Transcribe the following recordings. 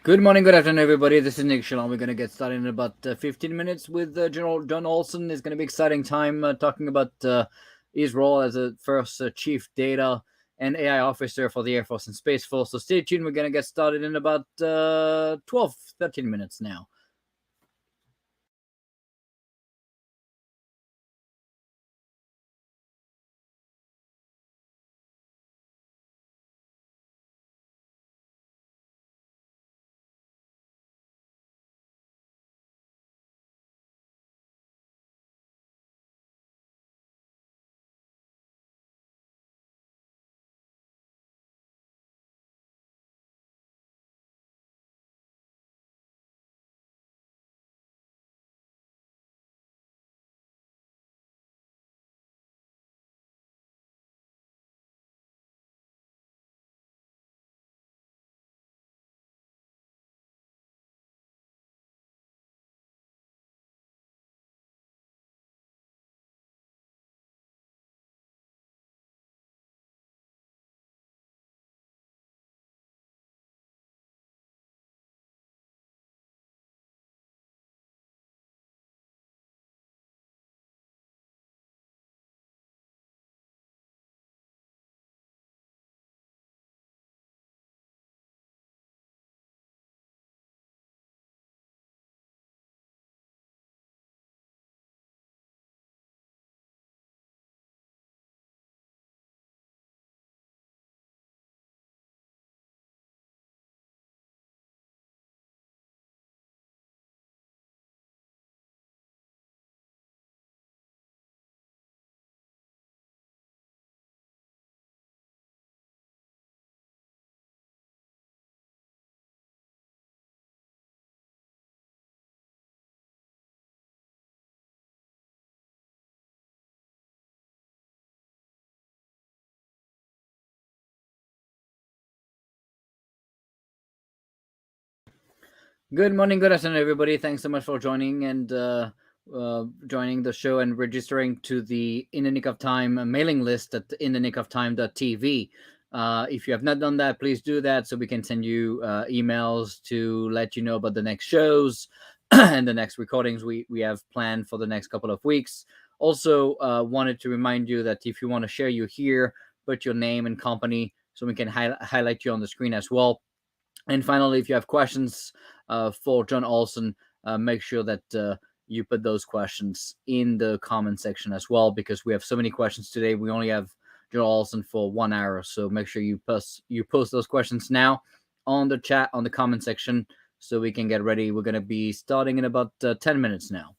Good morning, good afternoon, everybody. This is Nick Shalom. We're going to get started in about 15 minutes with General John Olson. It's going to be exciting time talking about his role as a first Chief Data and AI Officer for the Air Force and Space Force. So stay tuned. We're going to get started in about 13 minutes now. Good morning, good afternoon, everybody. Thanks so much for joining and joining the show and registering to the In the Nick of Time mailing list at inthenickofTime.tv. If you have not done that, please do that so we can send you emails to let you know about the next shows and the next recordings we have planned for the next couple of weeks. Also, wanted to remind you that if you want to share you here, put your name and company so we can highlight you on the screen as well. And finally, if you have questions for John Olson, make sure that you put those questions in the comment section as well, because we have so many questions today. We only have John Olson for 1 hour, so make sure you post those questions now on the chat, on the comment section, so we can get ready. We're going to be starting in about 10 minutes now.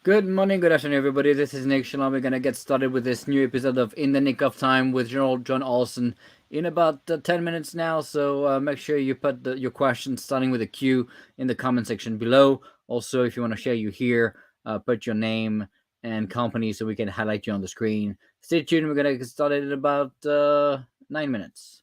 Good morning, good afternoon, everybody. This is Nick Shalom. We're going to get started with this new episode of In the Nick of Time with General John Olson in about 10 minutes now. So make sure you put your questions, starting with a Q, in the comment section below. Also, if you want to share you here, put your name and company so we can highlight you on the screen. Stay tuned. We're going to get started in about 9 minutes.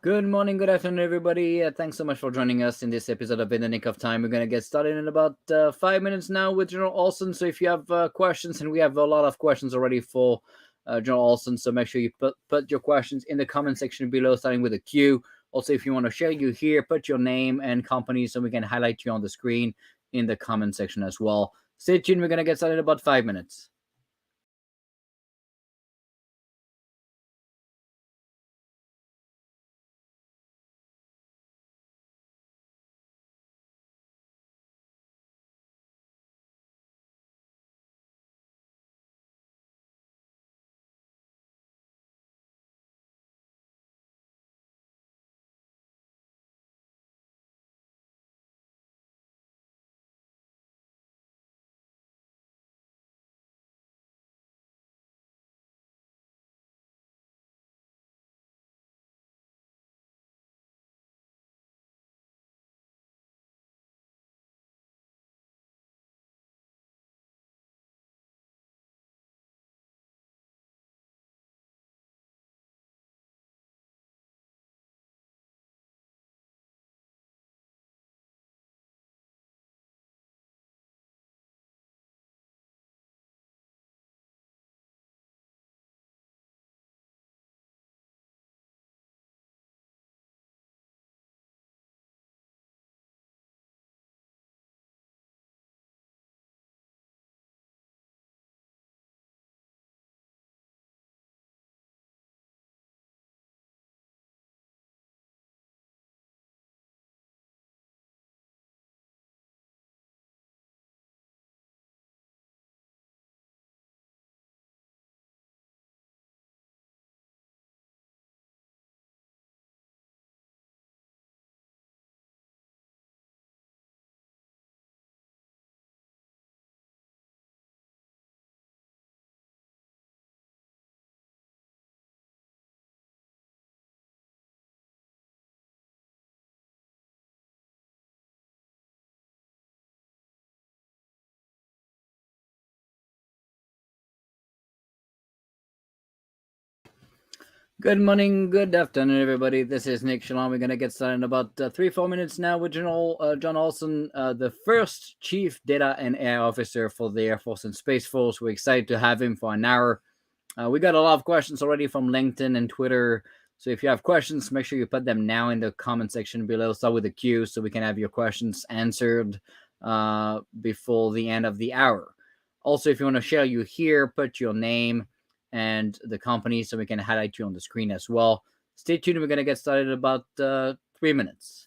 Good morning, good afternoon, everybody. Thanks so much for joining us in this episode of In the Nick of Time. We're going to get started in about 5 minutes now with John Olson. So if you have questions, and we have a lot of questions already for John Olson, so make sure you put your questions in the comment section below, starting with a Q. Also, if you want to share you here, put your name and company so we can highlight you on the screen in the comment section as well. Stay tuned. We're going to get started in about 5 minutes. Good morning, good afternoon, everybody. This is Nick Shalom. We're going to get started in about 3-4 minutes now with John Olson, the first Chief Data and AI Officer for the Air Force and Space Force. We're excited to have him for an hour. We got a lot of questions already from LinkedIn and Twitter, So if you have questions, make sure you put them now in the comment section below. Start with the Q so we can have your questions answered before the end of the hour. Also, if you want to share you here, put your name and the company so we can highlight you on the screen as well. Stay tuned. We're going to get started in about 3 minutes.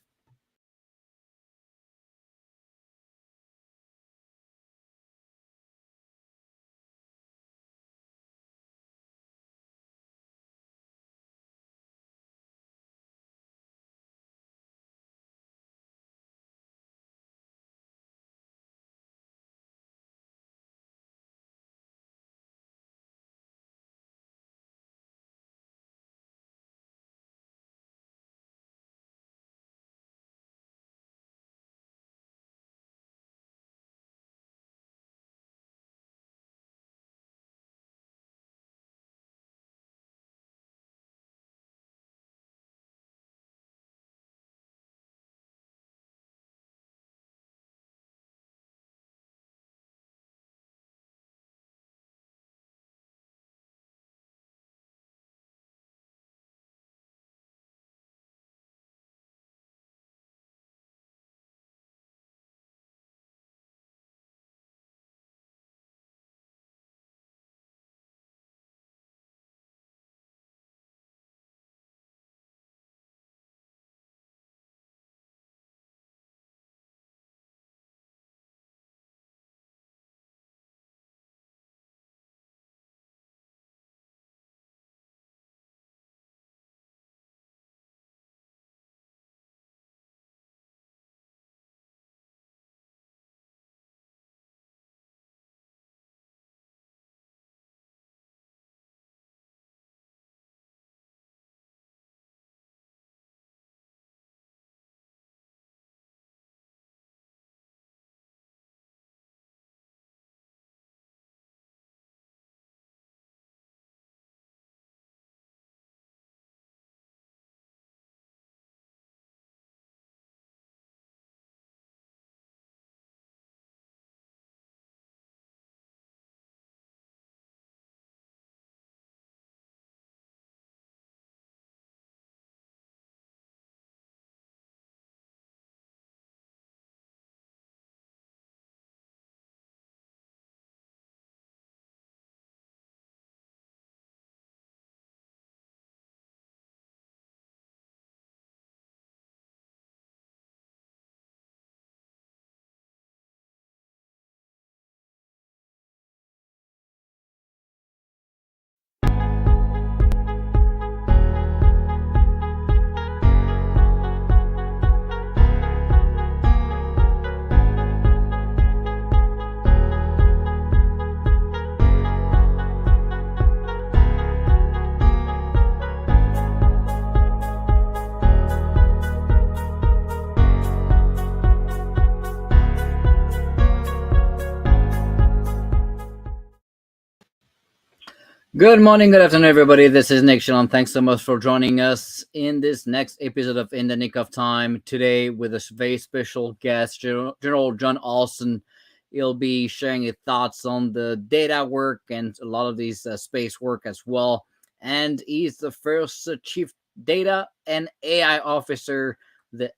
Good morning, good afternoon, everybody. This is Nick Shillon. Thanks so much for joining us in this next episode of In the Nick of Time. Today, with a very special guest, General John Olson. He'll be sharing his thoughts on the data work and a lot of these space work as well. And he's the first Chief Data and AI Officer, the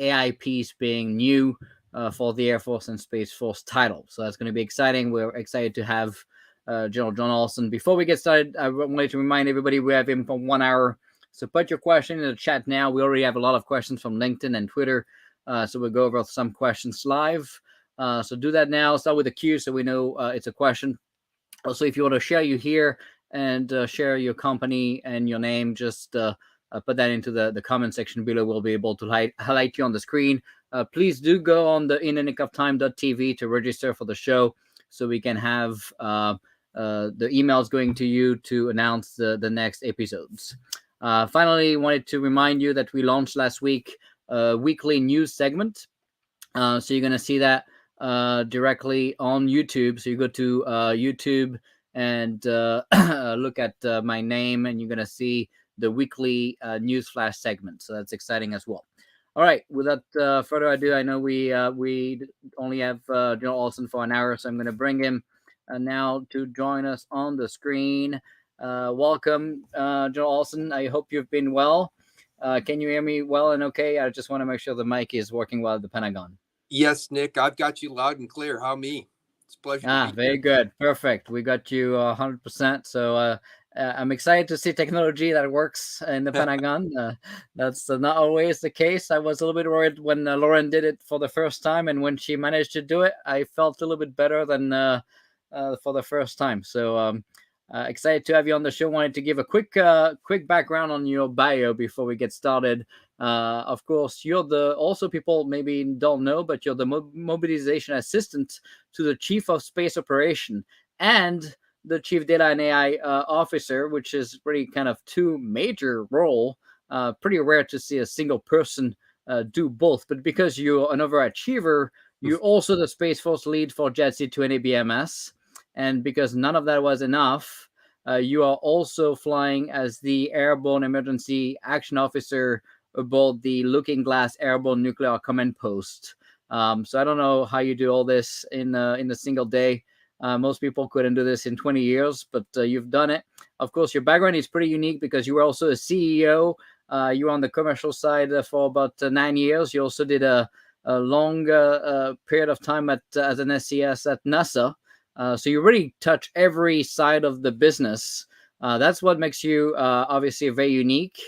AI piece being new for the Air Force and Space Force title. So that's going to be exciting. We're excited to have General John Olson. Before we get started, I wanted to remind everybody we have him for 1 hour. So put your question in the chat now. We already have a lot of questions from LinkedIn and Twitter. So we'll go over some questions live. So do that now. Start with a Q so we know it's a question. Also, if you want to share you here and share your company and your name, just put that into the comment section below. We'll be able to highlight you on the screen. Please do go on the inthenickoftime.tv to register for the show so we can have the emails going to you to announce the next episodes. Finally, wanted to remind you that we launched last week a weekly news segment. So you're going to see that directly on YouTube. So you go to YouTube and look at my name, and you're going to see the weekly news flash segment. So that's exciting as well. All right, without further ado, I know we only have General Olson for an hour, so I'm going to bring him now to join us on the screen. Welcome, John Olson. I hope you've been well. Can you hear me well and okay? I just want to make sure the mic is working well at the Pentagon. Yes, Nick, I've got you loud and clear. How me? It's a pleasure to be Very here. good. Perfect. We got you 100%. So I'm excited to see technology that works in the Pentagon. That's not always the case. I was a little bit worried when Lauren did it for the first time, and when she managed to do it, I felt a little bit better than for the first time. So excited to have you on the show. Wanted to give a quick background on your bio before we get started. Of course, you're also people maybe don't know, but you're the mobilization assistant to the Chief of Space Operation and the Chief Data and AI Officer, which is really kind of two major role. Pretty rare to see a single person do both. But because you're an overachiever, you're also the Space Force lead for JADC2 and ABMS. And because none of that was enough, you are also flying as the Airborne Emergency Action Officer aboard the Looking Glass Airborne Nuclear Command Post. So I don't know how you do all this in a single day. Most people couldn't do this in 20 years, but you've done it. Of course, your background is pretty unique because you were also a CEO. You were on the commercial side for about 9 years. You also did a long period of time as an SES at NASA. So you really touch every side of the business. That's what makes you obviously very unique.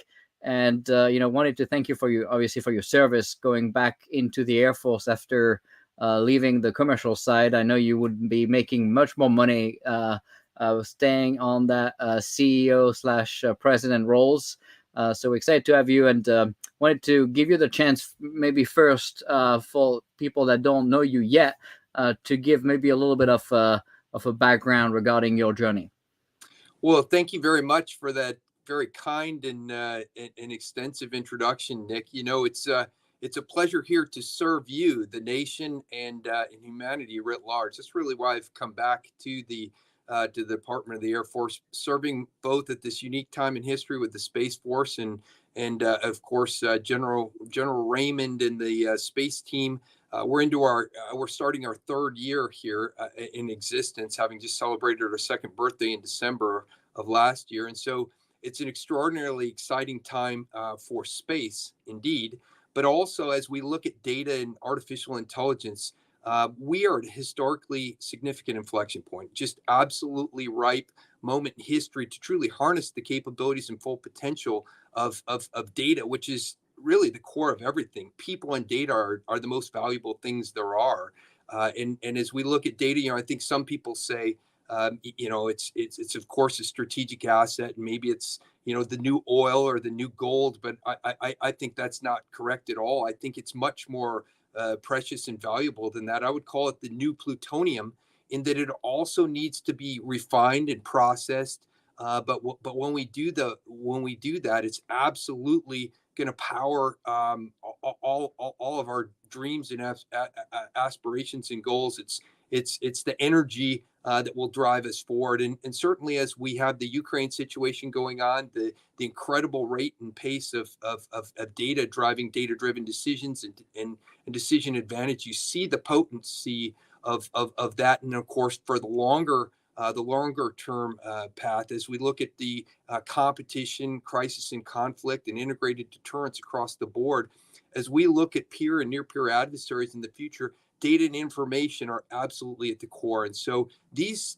And wanted to thank you for your service going back into the Air Force after leaving the commercial side. I know you would be making much more money staying on that CEO / president roles. So excited to have you, and wanted to give you the chance, maybe first for people that don't know you yet, to give maybe a little bit of a background regarding your journey. Well, thank you very much for that very kind and extensive introduction, Nick. It's a pleasure here to serve you, the nation, and humanity writ large. That's really why I've come back to the Department of the Air Force, serving both at this unique time in history with the Space Force and of course General Raymond and the space team. We're starting our third year here in existence, having just celebrated our second birthday in December of last year. And so it's an extraordinarily exciting time for space, indeed. But also, as we look at data and artificial intelligence, we are at a historically significant inflection point, just absolutely ripe moment in history to truly harness the capabilities and full potential of data, which is really the core of everything. People and data are the most valuable things there are. And as we look at data, I think some people say, it's of course a strategic asset, and maybe it's the new oil or the new gold, but I think that's not correct at all. I think it's much more precious and valuable than that. I would call it the new plutonium, in that it also needs to be refined and processed. But when we do that, it's absolutely going to power all of our dreams and aspirations and goals. It's the energy that will drive us forward. And certainly, as we have the Ukraine situation going on, the incredible rate and pace of data driving data-driven decisions and decision advantage, you see the potency of that. And of course, for the longer term path, as we look at the competition, crisis and conflict, and integrated deterrence across the board, as we look at peer and near peer adversaries in the future, data and information are absolutely at the core. And so these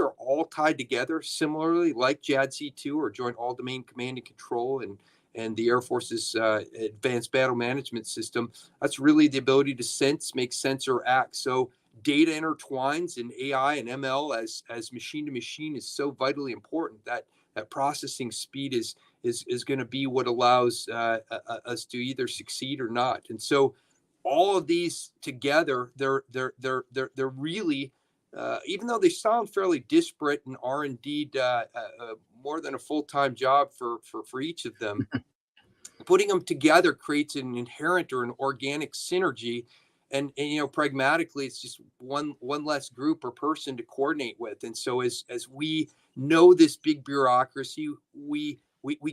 are all tied together similarly, like JADC2, or Joint All Domain Command and Control, and the Air Force's Advanced Battle Management System. That's really the ability to sense, make sense, or act. So data intertwines, and AI and ML as machine to machine is so vitally important that processing speed is going to be what allows us to either succeed or not. And so all of these together, they're really, even though they sound fairly disparate and are indeed more than a full-time job for each of them, putting them together creates an inherent or an organic synergy. And pragmatically, it's just one less group or person to coordinate with. And so as we know this big bureaucracy, we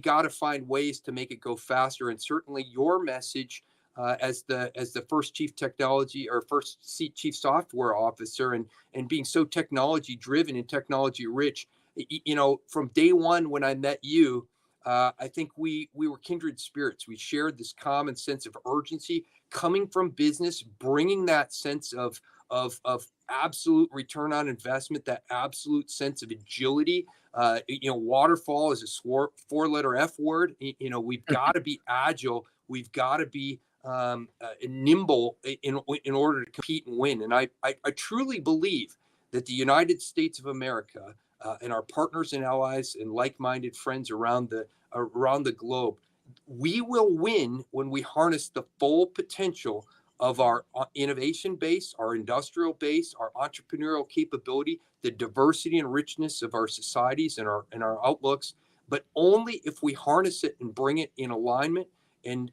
got to find ways to make it go faster. And certainly your message as the first chief technology or first chief software officer, and being so technology driven and technology rich, from day one when I met you, I think we were kindred spirits. We shared this common sense of urgency coming from business, bringing that sense of absolute return on investment, that absolute sense of agility. Waterfall is a four-letter F word. We've got to be agile. We've got to be nimble in order to compete and win. And I truly believe that the United States of America and our partners and allies and like-minded friends around the globe, we will win when we harness the full potential of our innovation base, our industrial base, our entrepreneurial capability, the diversity and richness of our societies and our outlooks, but only if we harness it and bring it in alignment and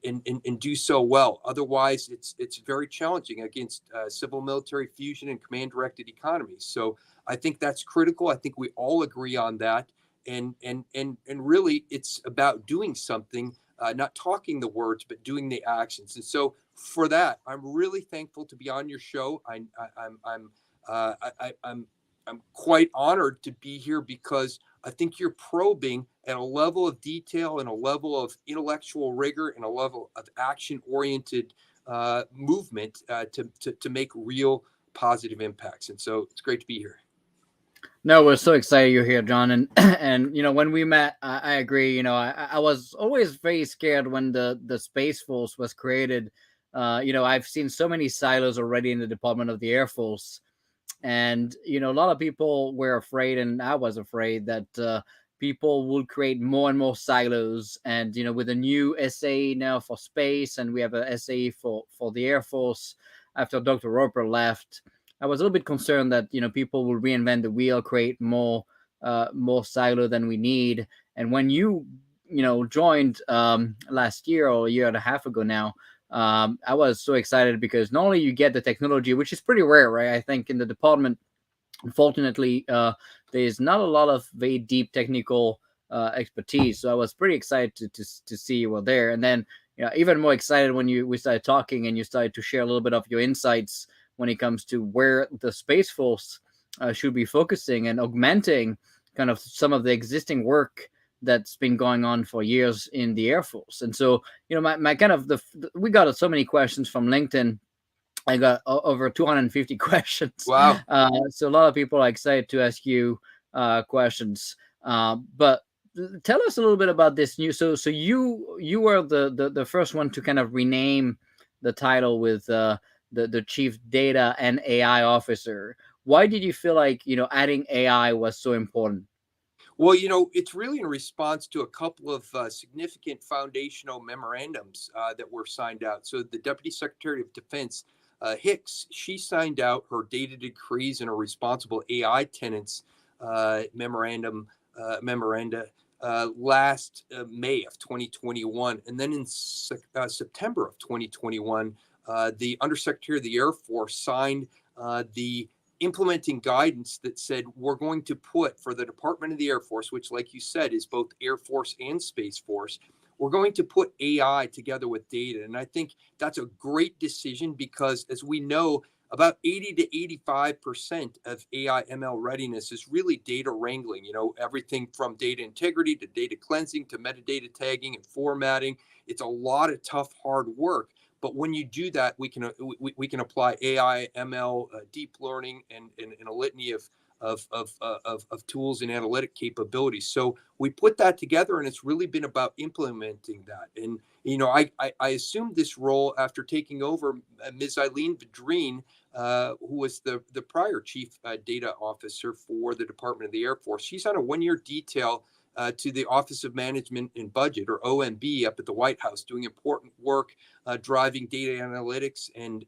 do so well. Otherwise, it's very challenging against civil military fusion and command directed economies. So I think that's critical. I think we all agree on that. And really, it's about doing something, not talking the words, but doing the actions. And so for that, I'm really thankful to be on your show. I'm quite honored to be here because I think you're probing at a level of detail and a level of intellectual rigor and a level of action-oriented movement to make real positive impacts. And so it's great to be here. No, we're so excited you're here, John. And and when we met, I agree. I was always very scared when the Space Force was created. I've seen so many silos already in the Department of the Air Force, and a lot of people were afraid, and I was afraid that people would create more and more silos. And with a new SAE now for space, and we have a SAE for the Air Force after Dr. Roper left, I was a little bit concerned that people will reinvent the wheel, create more silo than we need. And when you joined last year or a year and a half ago now, I was so excited because not only you get the technology, which is pretty rare, right? I think in the department, unfortunately, there's not a lot of very deep technical expertise. So I was pretty excited to see you were there. And then even more excited when we started talking and you started to share a little bit of your insights when it comes to where the Space Force should be focusing and augmenting kind of some of the existing work that's been going on for years in the Air Force. And so, my kind of we got so many questions from LinkedIn. I got over 250 questions. Wow. So a lot of people are excited to ask you questions. But tell us a little bit about this new. So you were the first one to kind of rename the title with the Chief Data and AI Officer. Why did you feel like adding AI was so important? Well, it's really in response to a couple of significant foundational memorandums that were signed out. So the Deputy Secretary of Defense, Hicks, she signed out her data decrees and her responsible AI tenants memoranda last May of 2021. And then in September of 2021, the Undersecretary of the Air Force signed the implementing guidance that said we're going to put for the Department of the Air Force, which, like you said, is both Air Force and Space Force, we're going to put AI together with data. And I think that's a great decision because, as we know, about 80 to 85% of AI ML readiness is really data wrangling, everything from data integrity to data cleansing to metadata tagging and formatting. It's a lot of tough, hard work. But when you do that, we can apply AI, ML, deep learning, and a litany of tools and analytic capabilities. So we put that together, and it's really been about implementing that. And I assumed this role after taking over Ms. Eileen Vadrine, who was the prior Chief Data Officer for the Department of the Air Force. She's on a one-year detail to the Office of Management and Budget, or OMB, up at the White House, doing important work, driving data analytics and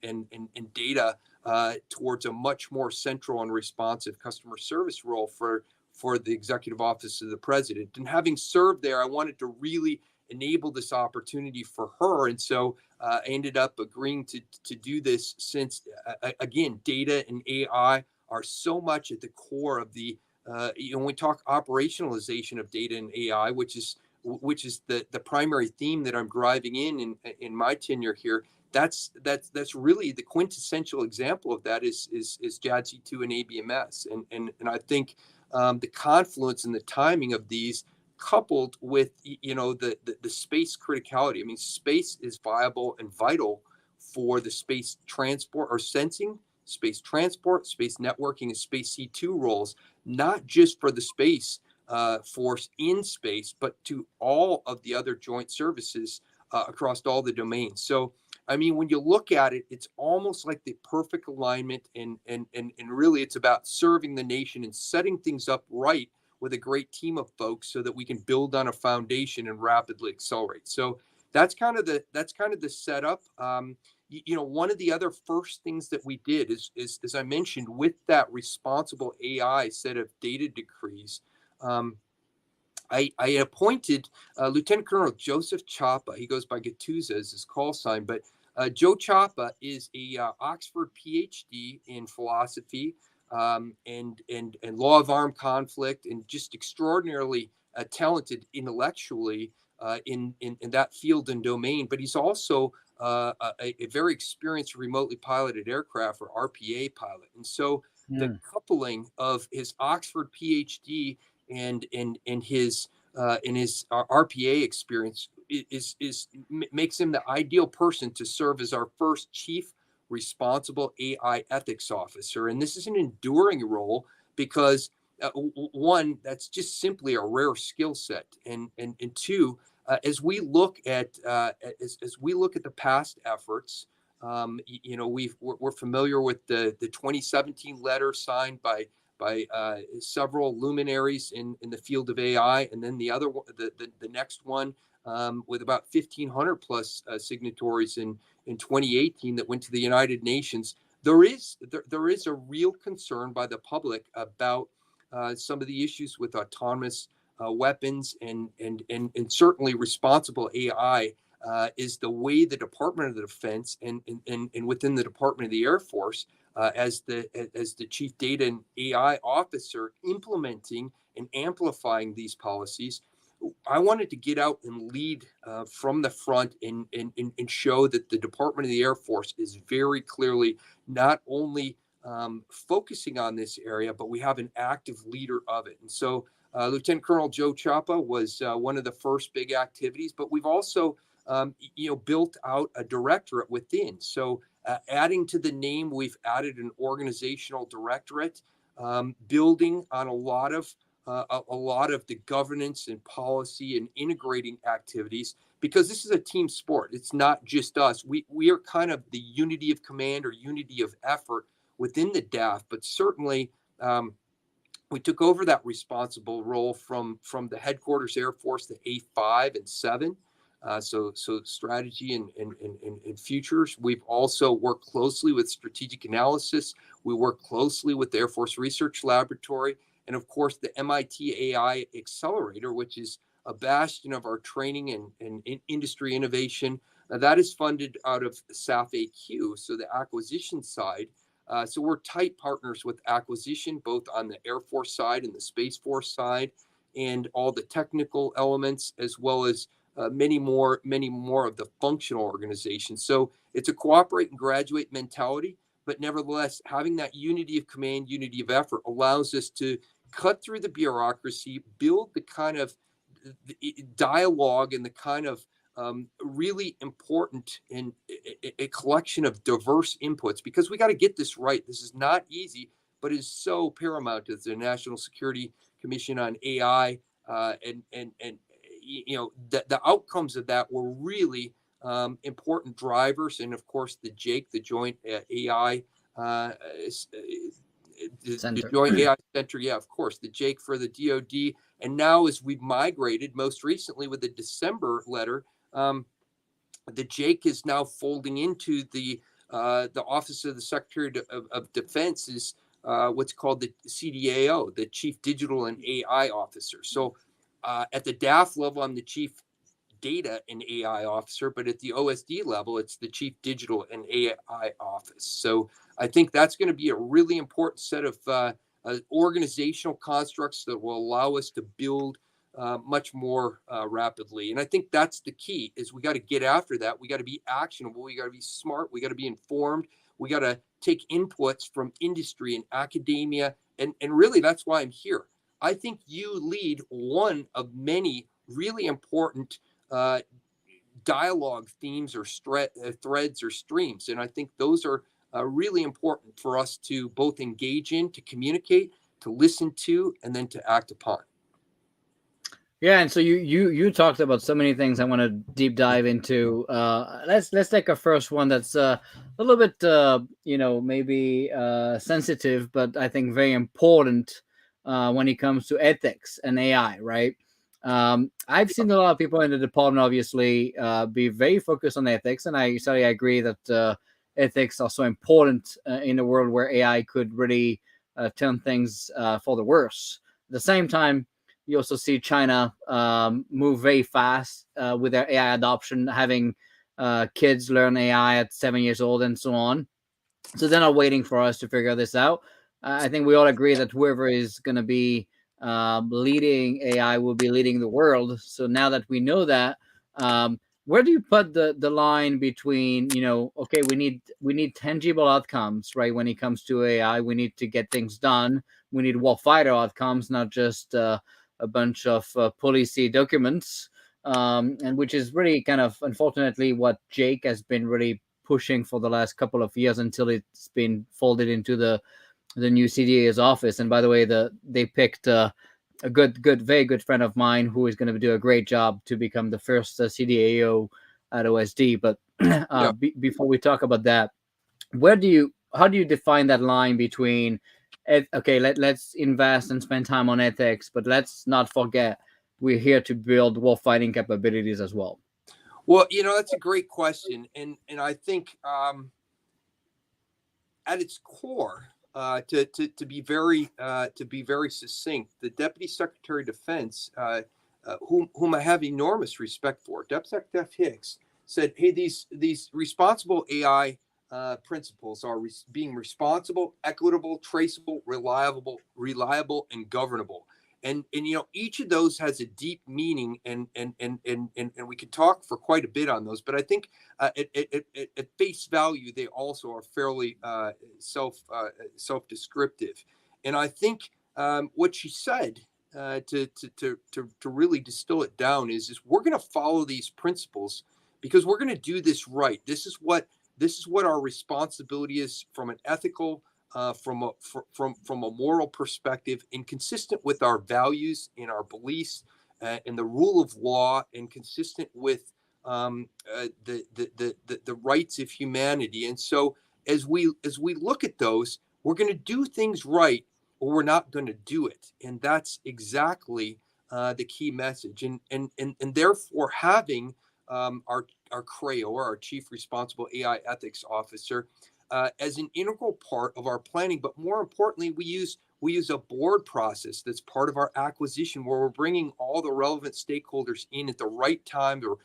data towards a much more central and responsive customer service role for the Executive Office of the President. And having served there, I wanted to really enable this opportunity for her. And so I ended up agreeing to do this since, again, data and AI are so much at the core of the when we talk operationalization of data and AI, which is the primary theme that I'm driving in my tenure here. that's really the quintessential example of that is JADC2 and ABMS, and I think the confluence and the timing of these, coupled with the space criticality. I mean, space is viable and vital for the space transport or sensing, space transport, space networking, and space C2 roles, not just for the space force in space, but to all of the other joint services across all the domains. So, I mean, when you look at it, it's almost like the perfect alignment, and really it's about serving the nation and setting things up right with a great team of folks so that we can build on a foundation and rapidly accelerate. So that's kind of the setup. One of the other first things that we did is as I mentioned, with that responsible AI set of data decrees, I appointed Lieutenant Colonel Joseph Chapa. He goes by Gattusa as his call sign, but Joe Chapa is a Oxford PhD in philosophy and law of armed conflict, and just extraordinarily talented intellectually in that field and domain. But he's also a very experienced remotely piloted aircraft, or RPA pilot. And so the coupling of his Oxford PhD and his RPA experience makes him the ideal person to serve as our first chief responsible AI ethics officer. And this is an enduring role because one, that's just simply a rare skill set, and two, as we look at the past efforts, we're familiar with the 2017 letter signed by several luminaries in the field of AI, and then the next one with about 1,500 plus signatories in 2018 that went to the United Nations. There is a real concern by the public about some of the issues with autonomous weapons, and certainly responsible AI is the way the Department of the Defense and within the Department of the Air Force, as the chief data and AI officer, implementing and amplifying these policies. I wanted to get out and lead from the front and show that the Department of the Air Force is very clearly not only focusing on this area, but we have an active leader of it. And so Lieutenant Colonel Joe Chapa was one of the first big activities, but we've also built out a directorate within. So adding to the name, we've added an organizational directorate, building on a lot of the governance and policy and integrating activities, because this is a team sport. It's not just us. We are kind of the unity of command or unity of effort within the DAF, but certainly we took over that responsible role from the headquarters Air Force, the A5 and 7. So strategy and futures. We've also worked closely with strategic analysis. We work closely with the Air Force Research Laboratory, and of course the MIT AI Accelerator, which is a bastion of our training and industry innovation. That is funded out of SAF AQ, so the acquisition side. So we're tight partners with acquisition, both on the Air Force side and the Space Force side, and all the technical elements, as well as many more of the functional organizations. So it's a cooperate and graduate mentality, but nevertheless, having that unity of command, unity of effort allows us to cut through the bureaucracy, build the kind of dialogue and the kind of really important in a collection of diverse inputs, because we got to get this right. This is not easy, but is so paramount to the National Security Commission on AI, and the outcomes of that were really important drivers. And of course, the JADC, the Joint AI the Joint AI Center, yeah, of course, the JADC for the DoD. And now, as we've migrated, most recently with the December letter, the JADC is now folding into the Office of the Secretary of Defense, is what's called the CDAO, the Chief Digital and AI Officer. So at the DAF level, I'm the Chief Data and AI Officer, but at the OSD level, it's the Chief Digital and AI Office. So I think that's going to be a really important set of organizational constructs that will allow us to build much more rapidly. And I think that's the key, is we got to get after that. We got to be actionable. We got to be smart. We got to be informed. We got to take inputs from industry and academia. And really, that's why I'm here. I think you lead one of many really important dialogue themes or threads or streams. And I think those are really important for us to both engage in, to communicate, to listen to, and then to act upon. Yeah, and so you talked about so many things I want to deep dive into. Let's take a first one that's a little bit maybe sensitive, but I think very important when it comes to ethics and AI, right? I've seen a lot of people in the department obviously be very focused on ethics, and I certainly agree that ethics are so important in a world where AI could really turn things for the worse. At the same time, you also see China move very fast with their AI adoption, having kids learn AI at 7 years old and so on. So they're not waiting for us to figure this out. I think we all agree that whoever is going to be leading AI will be leading the world. So now that we know that, where do you put the line between, okay, we need tangible outcomes, right? When it comes to AI, we need to get things done. We need warfighter outcomes, not just a bunch of policy documents, and which is really kind of unfortunately what Jake has been really pushing for the last couple of years until it's been folded into the new CDA's office. And by the way, they picked a very good friend of mine who is going to do a great job to become the first CDAO at OSD. But before we talk about that, how do you define that line between okay, let's invest and spend time on ethics, but let's not forget we're here to build warfighting capabilities as well? Well, that's a great question, and I think at its core, to be very succinct, the Deputy Secretary of Defense, whom I have enormous respect for, DepSecDef Hicks, said, "Hey, these responsible AI principles are being responsible, equitable, traceable, reliable, and governable." And each of those has a deep meaning, and we could talk for quite a bit on those. But I think at face value, they also are fairly self-descriptive. And I think what she said, to really distill it down, is we're going to follow these principles because we're going to do this right. This is what our responsibility is from an ethical, from a moral perspective, and consistent with our values and our beliefs and the rule of law, and consistent with the rights of humanity. And so as we look at those, we're going to do things right, or we're not going to do it. And that's exactly the key message. And therefore, having our CRAO, or our Chief Responsible AI Ethics Officer, as an integral part of our planning. But more importantly, we use a board process that's part of our acquisition, where we're bringing all the relevant stakeholders in at the right time, or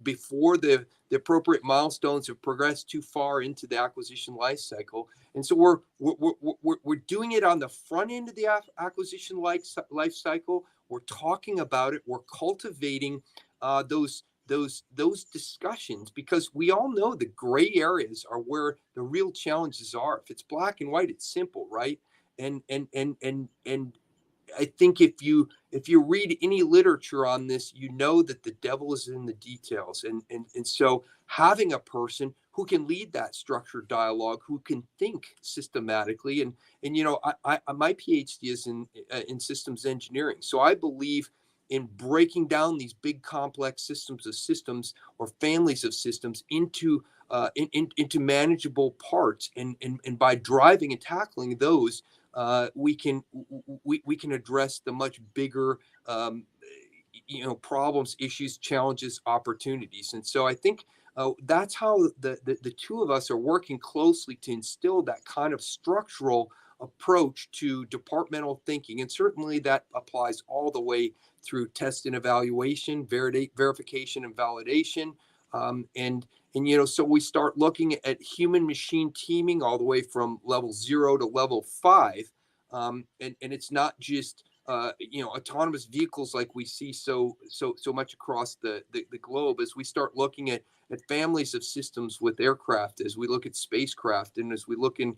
before the appropriate milestones have progressed too far into the acquisition life cycle. And so we're doing it on the front end of the acquisition life cycle. We're talking about it. We're cultivating those discussions, because we all know the gray areas are where the real challenges are. If it's black and white, it's simple, right? And I think if you read any literature on this, that the devil is in the details. And so having a person who can lead that structured dialogue, who can think systematically, and my PhD is in systems engineering, so I believe in breaking down these big complex systems of systems, or families of systems, into manageable parts, and by driving and tackling those, we can address the much bigger problems, issues, challenges, opportunities. And so I think that's how the two of us are working closely to instill that kind of structural approach to departmental thinking. And certainly that applies all the way through test and evaluation, verification and validation. So we start looking at human machine teaming all the way from level 0 to level 5. And it's not just autonomous vehicles like we see so much across the globe, as we start looking at families of systems with aircraft, as we look at spacecraft, and as we look in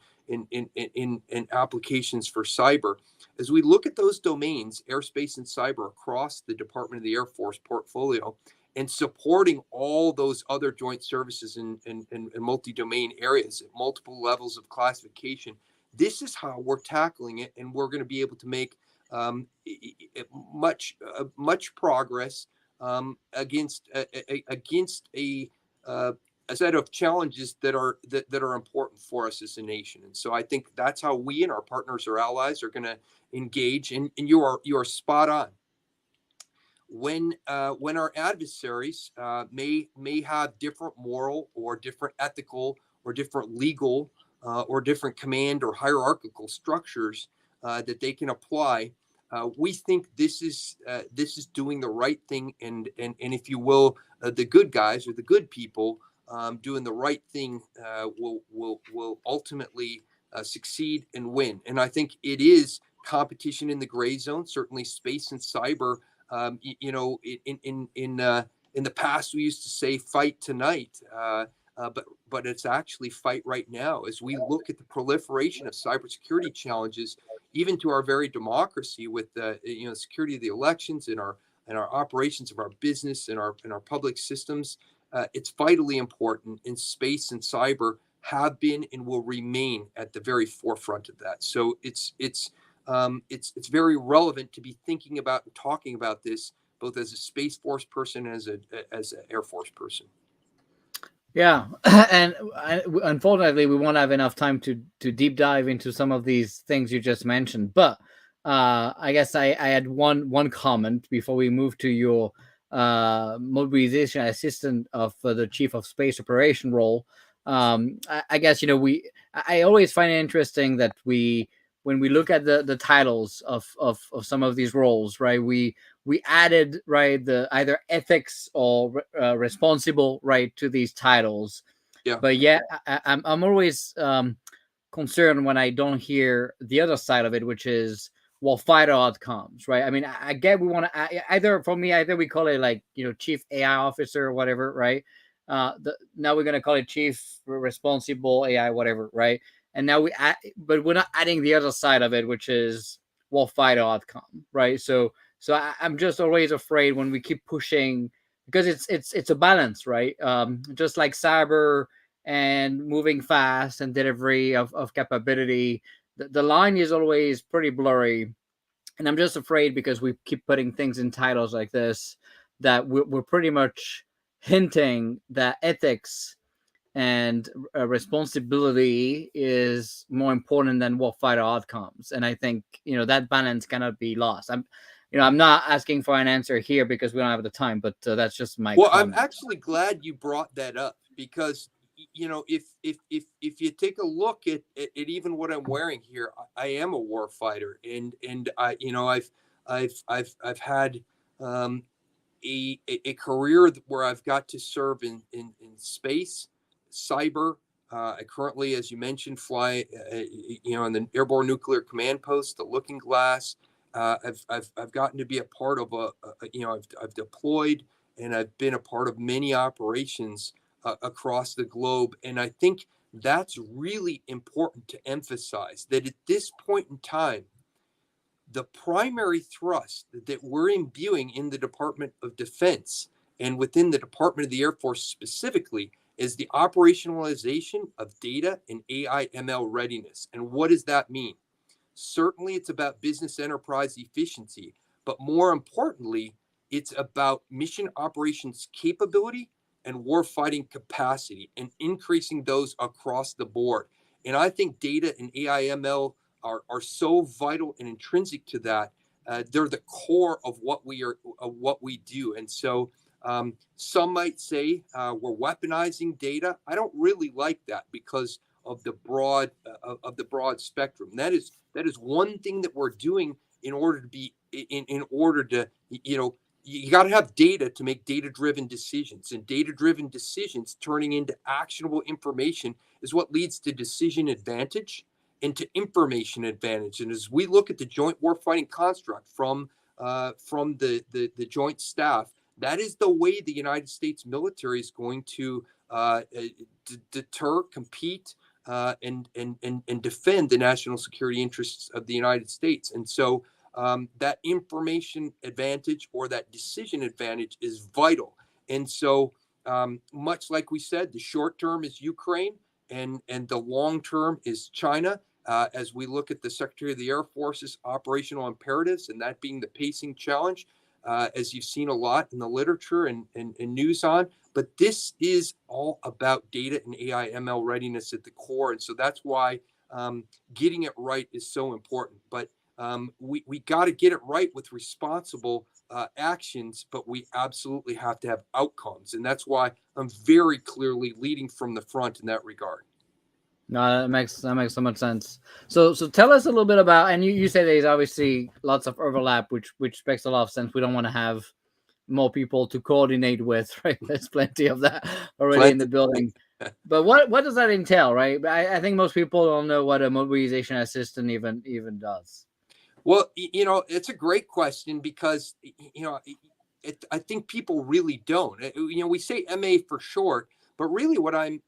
applications for cyber, as we look at those domains, airspace and cyber, across the Department of the Air Force portfolio, and supporting all those other joint services and multi-domain areas at multiple levels of classification. This is how we're tackling it, and we're going to be able to make much progress against a set of challenges that are important for us as a nation. And so I think that's how we and our partners or allies are going to engage. And you are spot on. When our adversaries may have different moral or different ethical or different legal or different command or hierarchical structures that they can apply, we think this is doing the right thing, and if you will, the good guys or the good people doing the right thing will ultimately succeed and win. And I think it is competition in the gray zone. Certainly, space and cyber. In the past, we used to say fight tonight, but it's actually fight right now, as we look at the proliferation of cybersecurity challenges, even to our very democracy, with the security of the elections and our operations of our business and our public systems. It's vitally important, and space and cyber have been and will remain at the very forefront of that. So it's very relevant to be thinking about and talking about this, both as a Space Force person and as an Air Force person. Yeah, and unfortunately, we won't have enough time to deep dive into some of these things you just mentioned. But I guess I had one comment before we move to your mobilization assistant of the chief of space operation role. I guess I always find it interesting that when we look at the titles of some of these roles, right? We added, right, the either ethics or responsible, right, to these titles. Yeah. But yeah, I'm always concerned when I don't hear the other side of it, which is fighter outcomes, right? I mean, I get we want to either we call it like chief AI officer or whatever, right? Now we're gonna call it chief responsible AI, whatever, right? And now but we're not adding the other side of it, which is fighter outcome, right? So I'm just always afraid when we keep pushing, because it's a balance, right? Just like cyber and moving fast and delivery of capability, the line is always pretty blurry. And I'm just afraid, because we keep putting things in titles like this, that we're pretty much hinting that ethics and responsibility is more important than fighter outcomes. And I think that balance cannot be lost. I'm not asking for an answer here because we don't have the time, but that's just my comment. I'm actually glad you brought that up, because if you take a look at even what I'm wearing here, I am a war fighter, and I've had a career where I've got to serve in space, cyber. I currently, as you mentioned, fly in the Airborne Nuclear Command Post, the Looking Glass. I've gotten to be a part of I've deployed, and I've been a part of many operations across the globe. And I think that's really important to emphasize, that at this point in time, the primary thrust that we're imbuing in the Department of Defense and within the Department of the Air Force specifically is the operationalization of data and AI ML readiness. And what does that mean? Certainly, it's about business enterprise efficiency, but more importantly, it's about mission operations capability and warfighting capacity, and increasing those across the board. And I think data and AI ML are so vital and intrinsic to that. They're the core of what we do. And so some might say we're weaponizing data. I don't really like that, because of the broad spectrum. That is one thing that we're doing in order to be in order to you got to have data to make data-driven decisions, and data-driven decisions turning into actionable information is what leads to decision advantage into information advantage. And as we look at the joint warfighting construct from the joint staff, that is the way the United States military is going to deter, compete, and defend the national security interests of the United States. And so that information advantage or that decision advantage is vital. And so much like we said, the short term is Ukraine and the long term is China. As we look at the Secretary of the Air Force's operational imperatives, and that being the pacing challenge, as you've seen a lot in the literature and news on. But this is all about data and AI ML readiness at the core. And so that's why getting it right is so important. But we got to get it right with responsible actions, but we absolutely have to have outcomes. And that's why I'm very clearly leading from the front in that regard. No, that makes so much sense. So tell us a little bit about, and you say there's obviously lots of overlap, which makes a lot of sense. We don't want to have more people to coordinate with, right? There's plenty of that already in the building. But what does that entail, right? I think most people don't know what a mobilization assistant even does. Well, it's a great question because, I think people really don't. We say MA for short, but really what I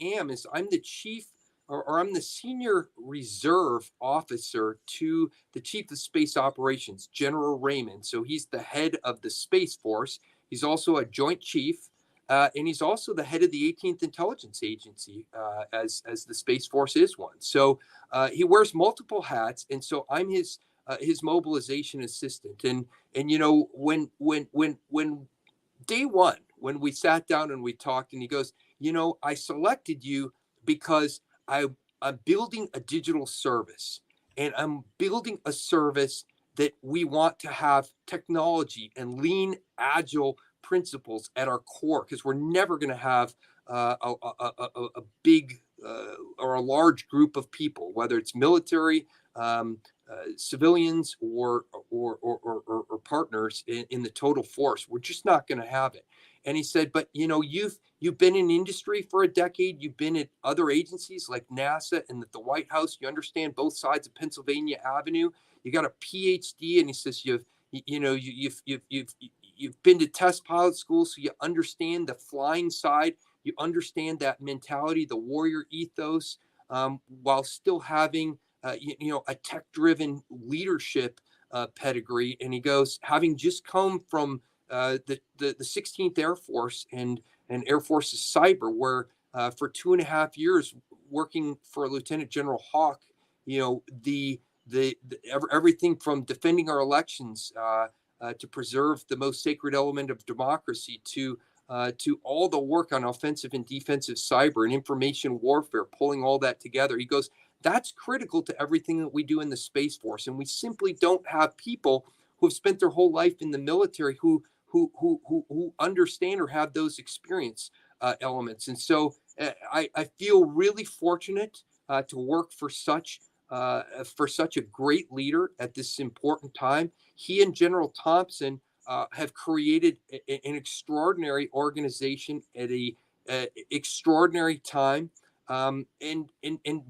am is I'm the chief or I'm the senior reserve officer to the chief of space operations, General Raymond. So he's the head of the Space Force. He's also a joint chief, and he's also the head of the 18th Intelligence Agency, as the Space Force is one. So he wears multiple hats, and so I'm his mobilization assistant. And when day one, when we sat down and we talked, and he goes, I selected you because I'm building a digital service, and I'm building a service that we want to have technology and lean, agile principles at our core, because we're never going to have a big or a large group of people, whether it's military, civilians, or partners in the total force. We're just not going to have it. And he said, but you've been in industry for a decade. You've been at other agencies like NASA and at the White House. You understand both sides of Pennsylvania Avenue. You got a PhD, and he says you've been to test pilot school, so you understand the flying side. You understand that mentality, the warrior ethos, while still having a tech-driven leadership pedigree. And he goes, having just come from the 16th Air Force and Air Force's cyber, where for 2.5 years working for Lieutenant General Hawk, everything from defending our elections to preserve the most sacred element of democracy to all the work on offensive and defensive cyber and information warfare, pulling all that together. He goes, that's critical to everything that we do in the Space Force. And we simply don't have people who have spent their whole life in the military who understand or have those experience elements. And so I feel really fortunate to work for such a great leader at this important time. He and General Thompson have created an extraordinary organization at a extraordinary time. And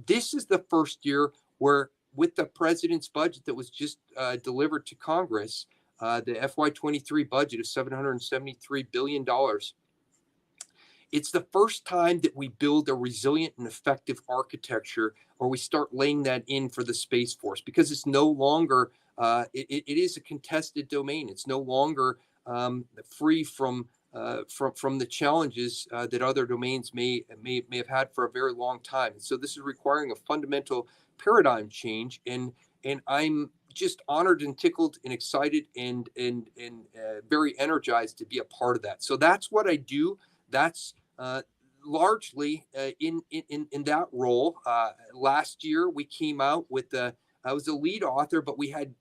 this is the first year where, with the president's budget that was just delivered to Congress, the FY23 budget of $773 billion, it's the first time that we build a resilient and effective architecture, or we start laying that in for the Space Force, because it's no longer, it is a contested domain. It's no longer free from the challenges that other domains may have had for a very long time. And so this is requiring a fundamental paradigm change. And I'm just honored and tickled and excited and very energized to be a part of that. So that's what I do. That's largely in that role. Last year we came out with I was a lead author, but we had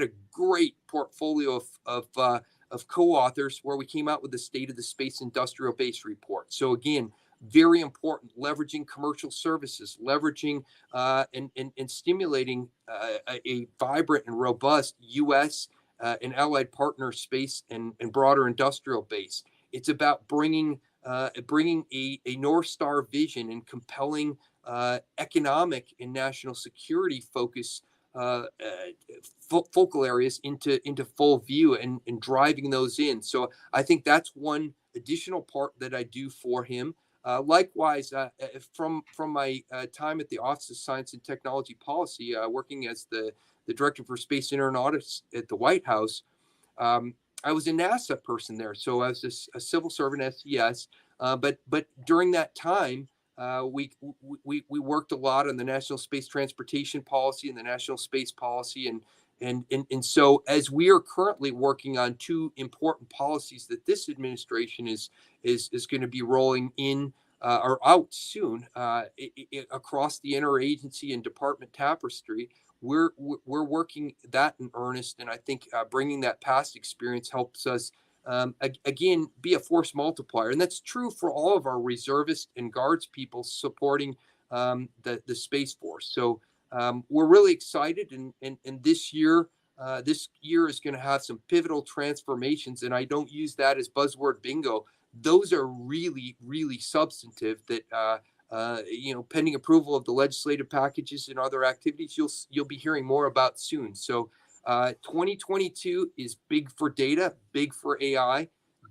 a great portfolio of co-authors where we came out with the State of the Space Industrial Base report. So again, very important, leveraging commercial services, leveraging and stimulating a vibrant and robust U.S. And allied partner space and broader industrial base. It's about bringing a North Star vision and compelling economic and national security focus focal areas into full view and driving those in. So I think that's one additional part that I do for him. Likewise, from my time at the Office of Science and Technology Policy, working as the Director for Space and Aeronautics at the White House, I was a NASA person there. So I was a civil servant at SES. But during that time, we worked a lot on the National Space Transportation Policy and the National Space Policy, and so as we are currently working on two important policies that this administration is going to be rolling in or out soon across the interagency and department tapestry. We're working that in earnest, and I think bringing that past experience helps us again be a force multiplier, and that's true for all of our reservists and guards people supporting the Space Force. So we're really excited, and this year is going to have some pivotal transformations, and I don't use that as buzzword bingo. Those are really, really substantive that pending approval of the legislative packages and other activities, you'll be hearing more about soon. So 2022 is big for data, big for AI,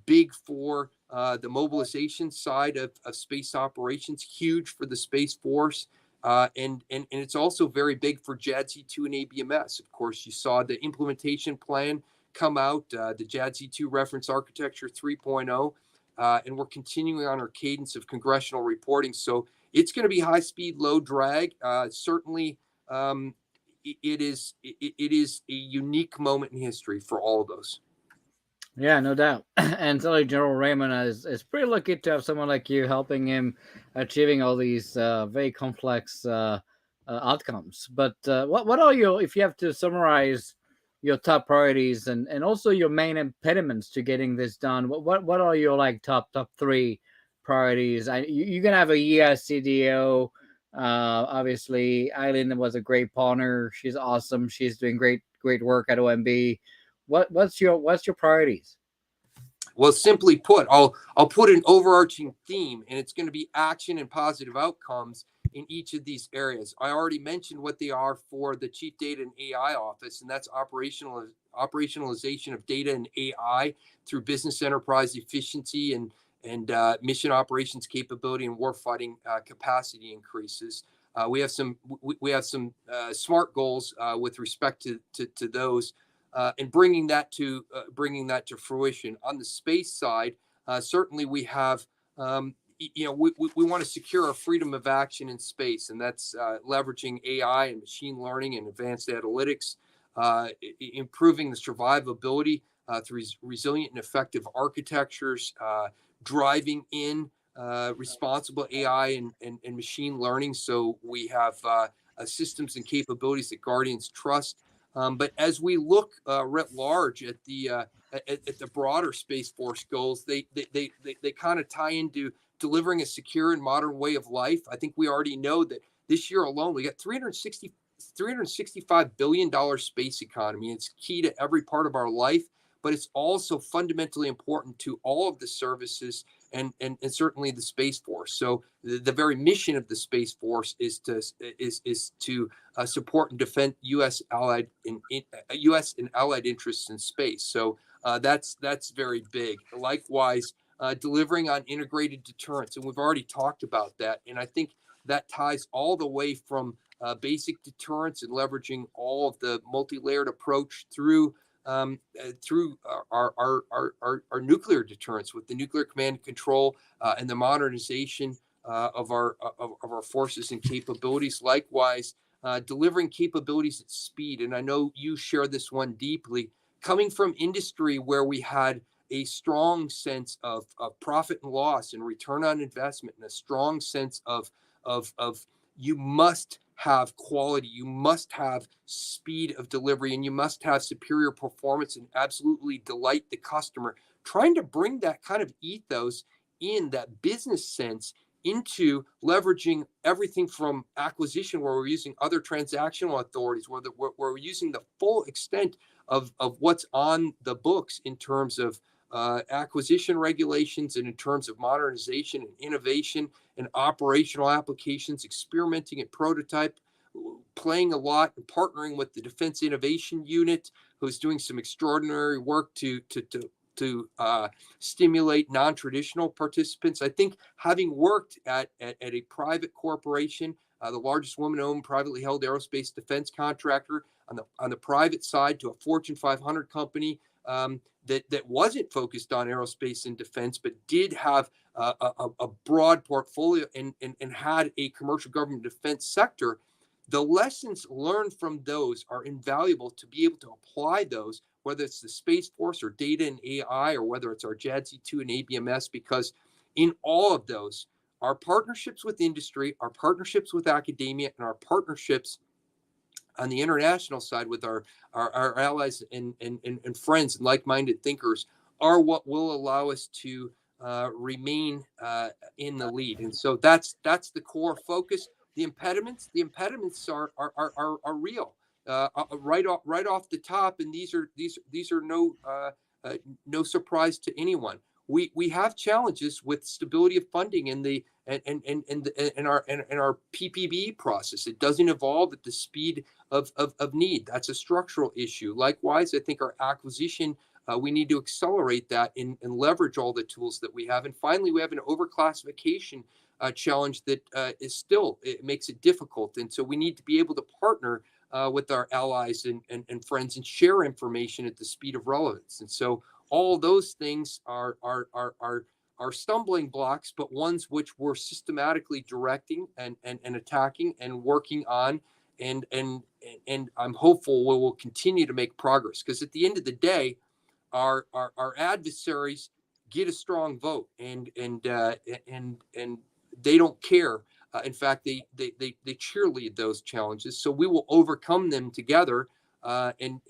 big for the mobilization side of space operations, huge for the Space Force. And it's also very big for JADC2 and ABMS. Of course, you saw the implementation plan come out, the JADC2 Reference Architecture 3.0, and we're continuing on our cadence of congressional reporting. So it's going to be high speed, low drag. Certainly, it is a unique moment in history for all of those. Yeah, no doubt. And certainly General Raymond is pretty lucky to have someone like you helping him achieving all these very complex outcomes. But what are your, if you have to summarize your top priorities and also your main impediments to getting this done, what are your like top three priorities? You're gonna have a year as CDO. Obviously, Eileen was a great partner. She's awesome. She's doing great work at OMB. What's your priorities? Well, simply put, I'll put an overarching theme, and it's going to be action and positive outcomes in each of these areas. I already mentioned what they are for the Chief Data and AI Office, and that's operationalization of data and AI through business enterprise efficiency and mission operations capability and warfighting capacity increases. We have some SMART goals with respect to those. And bringing that to fruition. On the space side, certainly we have, we want to secure our freedom of action in space, and that's leveraging AI and machine learning and advanced analytics, improving the survivability through resilient and effective architectures, driving in responsible AI and machine learning, so we have systems and capabilities that Guardians trust. But as we look writ large at the broader Space Force goals, they kind of tie into delivering a secure and modern way of life. I think we already know that this year alone we got $365 billion space economy. It's key to every part of our life, but it's also fundamentally important to all of the services and certainly the Space Force. So the very mission of the Space Force is to support and defend U.S. and allied interests in space. So that's very big. Likewise, delivering on integrated deterrence, and we've already talked about that. And I think that ties all the way from basic deterrence and leveraging all of the multi-layered approach through our nuclear deterrence with the nuclear command and control and the modernization of our forces and capabilities. Likewise, delivering capabilities at speed. And I know you share this one deeply. Coming from industry where we had a strong sense of profit and loss and return on investment, and a strong sense of you must have quality, you must have speed of delivery, and you must have superior performance and absolutely delight the customer. Trying to bring that kind of ethos in that business sense into leveraging everything from acquisition, where we're using other transactional authorities, where we're using the full extent of what's on the books in terms of acquisition regulations and in terms of modernization and innovation and operational applications, experimenting at prototype, playing a lot and partnering with the Defense Innovation Unit, who's doing some extraordinary work to stimulate non-traditional participants. I think having worked at a private corporation, the largest woman-owned privately held aerospace defense contractor on the private side to a Fortune 500 company that wasn't focused on aerospace and defense, but did have a broad portfolio and had a commercial government defense sector. The lessons learned from those are invaluable to be able to apply those, whether it's the Space Force or data and AI, or whether it's our JADC2 and ABMS, because in all of those, our partnerships with industry, our partnerships with academia, and our partnerships on the international side with our allies and friends and like-minded thinkers are what will allow us to remain in the lead. And so that's the core focus. The impediments are real, right off the top, and these are no surprise to anyone. We have challenges with stability of funding in our PPB process. It doesn't evolve at the speed of need. That's a structural issue. Likewise, I think our acquisition, we need to accelerate that and leverage all the tools that we have. And finally, we have an overclassification challenge that is still, it makes it difficult. And so we need to be able to partner with our allies and friends and share information at the speed of relevance. And so all those things are stumbling blocks, but ones which we're systematically directing and attacking and working on. And I'm hopeful we will continue to make progress, because at the end of the day, our adversaries get a strong vote, and they don't care. In fact, they cheerlead those challenges. So we will overcome them together and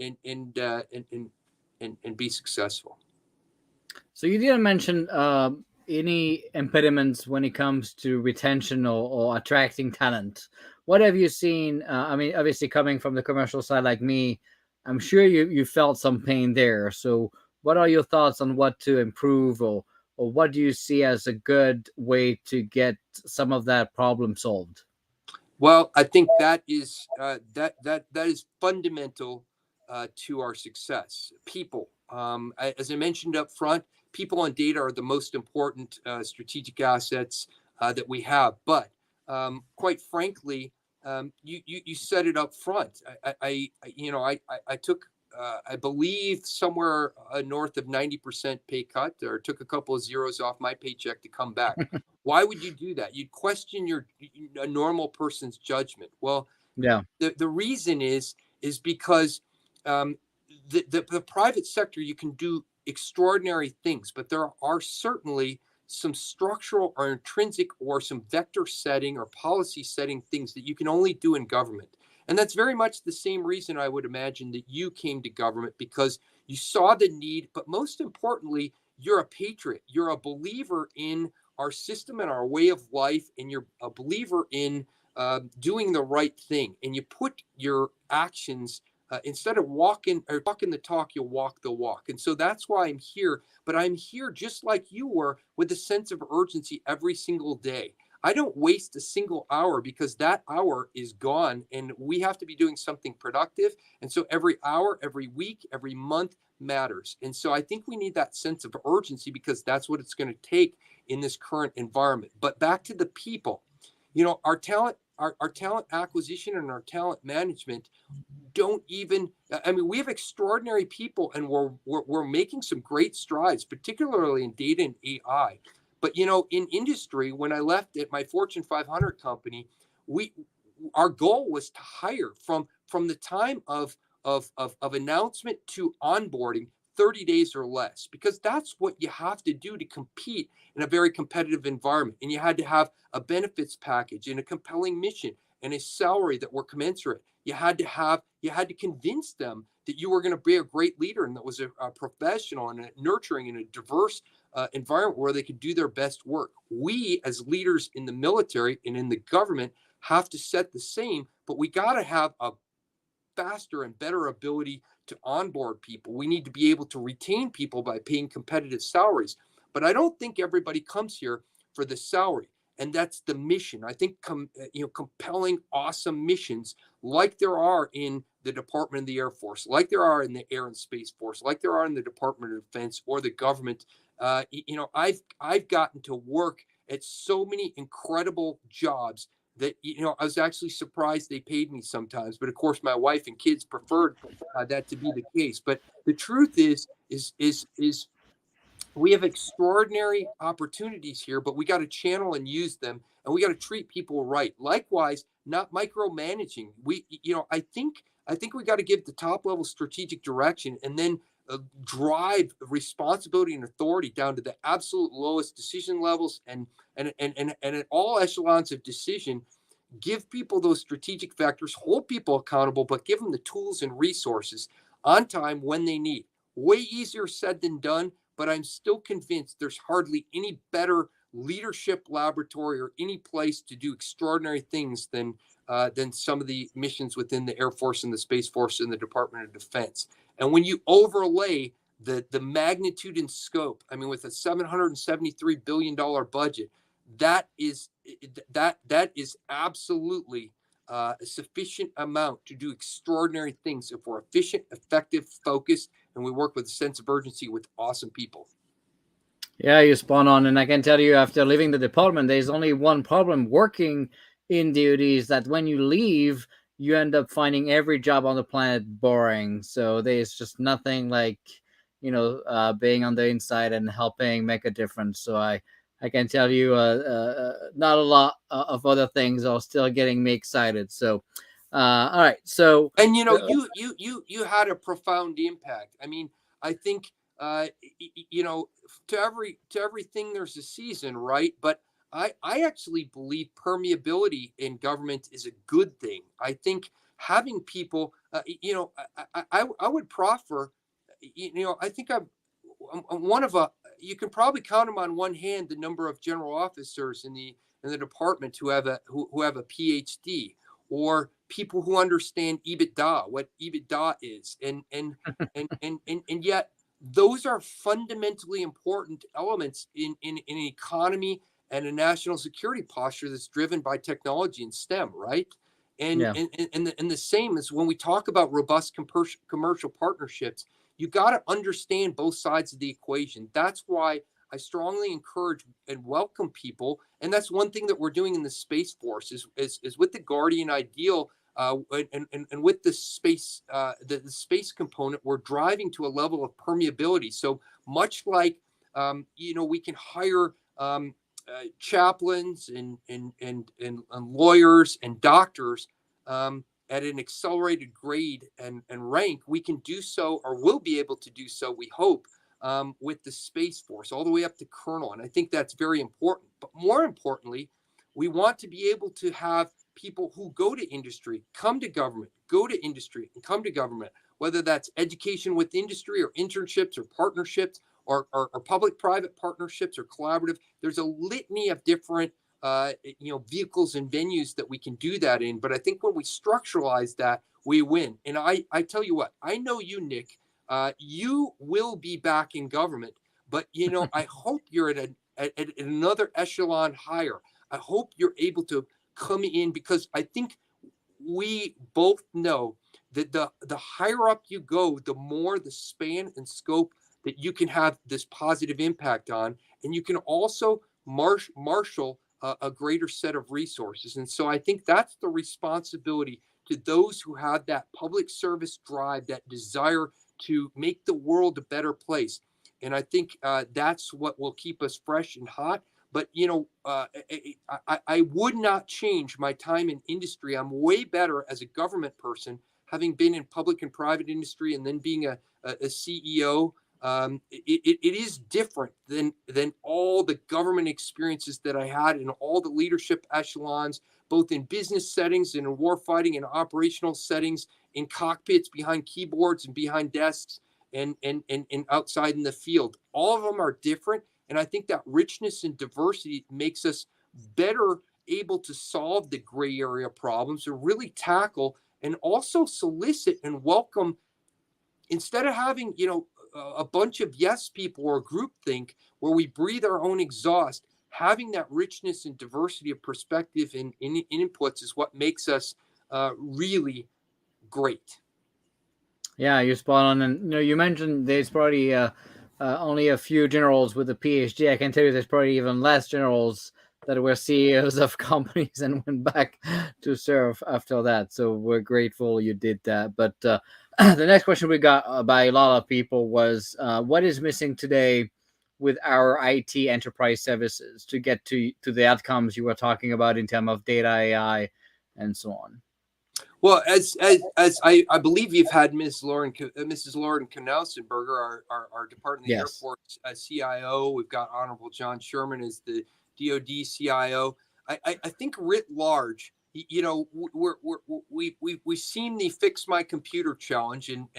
be successful. So you didn't mention any impediments when it comes to retention or attracting talent. What have you seen? I mean, obviously coming from the commercial side like me, I'm sure you felt some pain there. So what are your thoughts on what to improve, or what do you see as a good way to get some of that problem solved? Well, I think that is fundamental to our success. People, as I mentioned up front, people and data are the most important strategic assets that we have. But quite frankly, you said it up front. I took, I believe, somewhere north of 90% pay cut, or took a couple of zeros off my paycheck to come back. Why would you do that? You'd question a normal person's judgment. Well, Yeah. The reason is because the private sector, you can do extraordinary things, but there are certainly some structural or intrinsic or some vector setting or policy setting things that you can only do in government. And that's very much the same reason I would imagine that you came to government, because you saw the need, but most importantly, you're a patriot. You're a believer in our system and our way of life, and you're a believer in doing the right thing. And you put your actions, instead of talking the talk, you'll walk the walk. And so that's why I'm here. But I'm here just like you were, with a sense of urgency every single day. I don't waste a single hour, because that hour is gone and we have to be doing something productive. And so every hour, every week, every month matters. And so I think we need that sense of urgency, because that's what it's going to take in this current environment. But back to the people, our talent acquisition and our talent management don't even, I mean, we have extraordinary people, and we're making some great strides, particularly in data and AI. But, in industry, when I left at my Fortune 500 company, our goal was to hire from the time of announcement to onboarding 30 days or less, because that's what you have to do to compete in a very competitive environment. And you had to have a benefits package and a compelling mission and a salary that were commensurate. You had to convince them that you were going to be a great leader, and that was a professional and a nurturing and a diverse environment where they could do their best work. We, as leaders in the military and in the government, have to set the same, but we got to have faster and better ability to onboard people. We need to be able to retain people by paying competitive salaries. But I don't think everybody comes here for the salary. And that's the mission. I think compelling, awesome missions like there are in the Department of the Air Force, like there are in the Air and Space Force, like there are in the Department of Defense or the government. I've gotten to work at so many incredible jobs that I was actually surprised they paid me sometimes. But of course, my wife and kids preferred that to be the case. But the truth is we have extraordinary opportunities here, but we got to channel and use them, and we got to treat people right. Likewise, not micromanaging. I think we got to give the top level strategic direction, and then drive responsibility and authority down to the absolute lowest decision levels, and at all echelons of decision. Give people those strategic vectors, hold people accountable, but give them the tools and resources on time when they need. Way easier said than done, but I'm still convinced there's hardly any better leadership laboratory or any place to do extraordinary things than some of the missions within the Air Force and the Space Force and the Department of Defense. And when you overlay the magnitude and scope, I mean, with a $773 billion budget, that is absolutely a sufficient amount to do extraordinary things if we're efficient, effective, focused, and we work with a sense of urgency with awesome people. Yeah, you're spot on. And I can tell you, after leaving the department, there's only one problem working in DoD is that when you leave, you end up finding every job on the planet boring. So there's just nothing like, being on the inside and helping make a difference. So I can tell you, not a lot of other things are still getting me excited. So, all right. So, and you had a profound impact. I mean, I think to everything there's a season, right? But I actually believe permeability in government is a good thing. I think having people, I would proffer, I think I'm one of you can probably count them on one hand the number of general officers in the department who have a PhD, or people who understand EBITDA, what EBITDA is, and yet those are fundamentally important elements in an economy and a national security posture that's driven by technology and STEM, right? And the same as when we talk about robust commercial partnerships, you got to understand both sides of the equation. That's why I strongly encourage and welcome people. And that's one thing that we're doing in the Space Force is with the Guardian Ideal and with the space component, we're driving to a level of permeability. So much like, we can hire chaplains and lawyers and doctors at an accelerated grade and rank, we can do so, or will be able to do so, we hope, with the Space Force, all the way up to colonel. And I think that's very important. But more importantly, we want to be able to have people who go to industry, come to government, go to industry, and come to government, whether that's education with industry or internships or partnerships or public-private partnerships or collaborative. There's a litany of different vehicles and venues that we can do that in. But I think when we structuralize that, we win. And I tell you what, I know you, Nick, you will be back in government, but I hope you're at another echelon higher. I hope you're able to come in, because I think we both know that the higher up you go, the more the span and scope that you can have this positive impact on, and you can also marshal a greater set of resources. And so I think that's the responsibility to those who have that public service drive, that desire to make the world a better place. And I think that's what will keep us fresh and hot. But, I would not change my time in industry. I'm way better as a government person, having been in public and private industry and then being a CEO. It is different than all the government experiences that I had in all the leadership echelons, both in business settings and in warfighting and operational settings, in cockpits, behind keyboards and behind desks, and outside in the field. All of them are different. And I think that richness and diversity makes us better able to solve the gray area problems, or really tackle and also solicit and welcome, instead of having, a bunch of yes people or groupthink where we breathe our own exhaust. Having that richness and diversity of perspective and inputs is what makes us really great. Yeah, you're spot on. And you mentioned there's probably only a few generals with a PhD. I can tell you there's probably even less generals that were CEOs of companies and went back to serve after that. So we're grateful you did that. But the next question we got by a lot of people was, what is missing today with our IT enterprise services to get to the outcomes you were talking about in terms of data, AI, and so on? Well, as I believe you've had Mrs. Lauren Knausenberger, our Department of the Air Force CIO. We've got Honorable John Sherman as the DoD CIO. I think writ large, we've seen the Fix My Computer challenge, and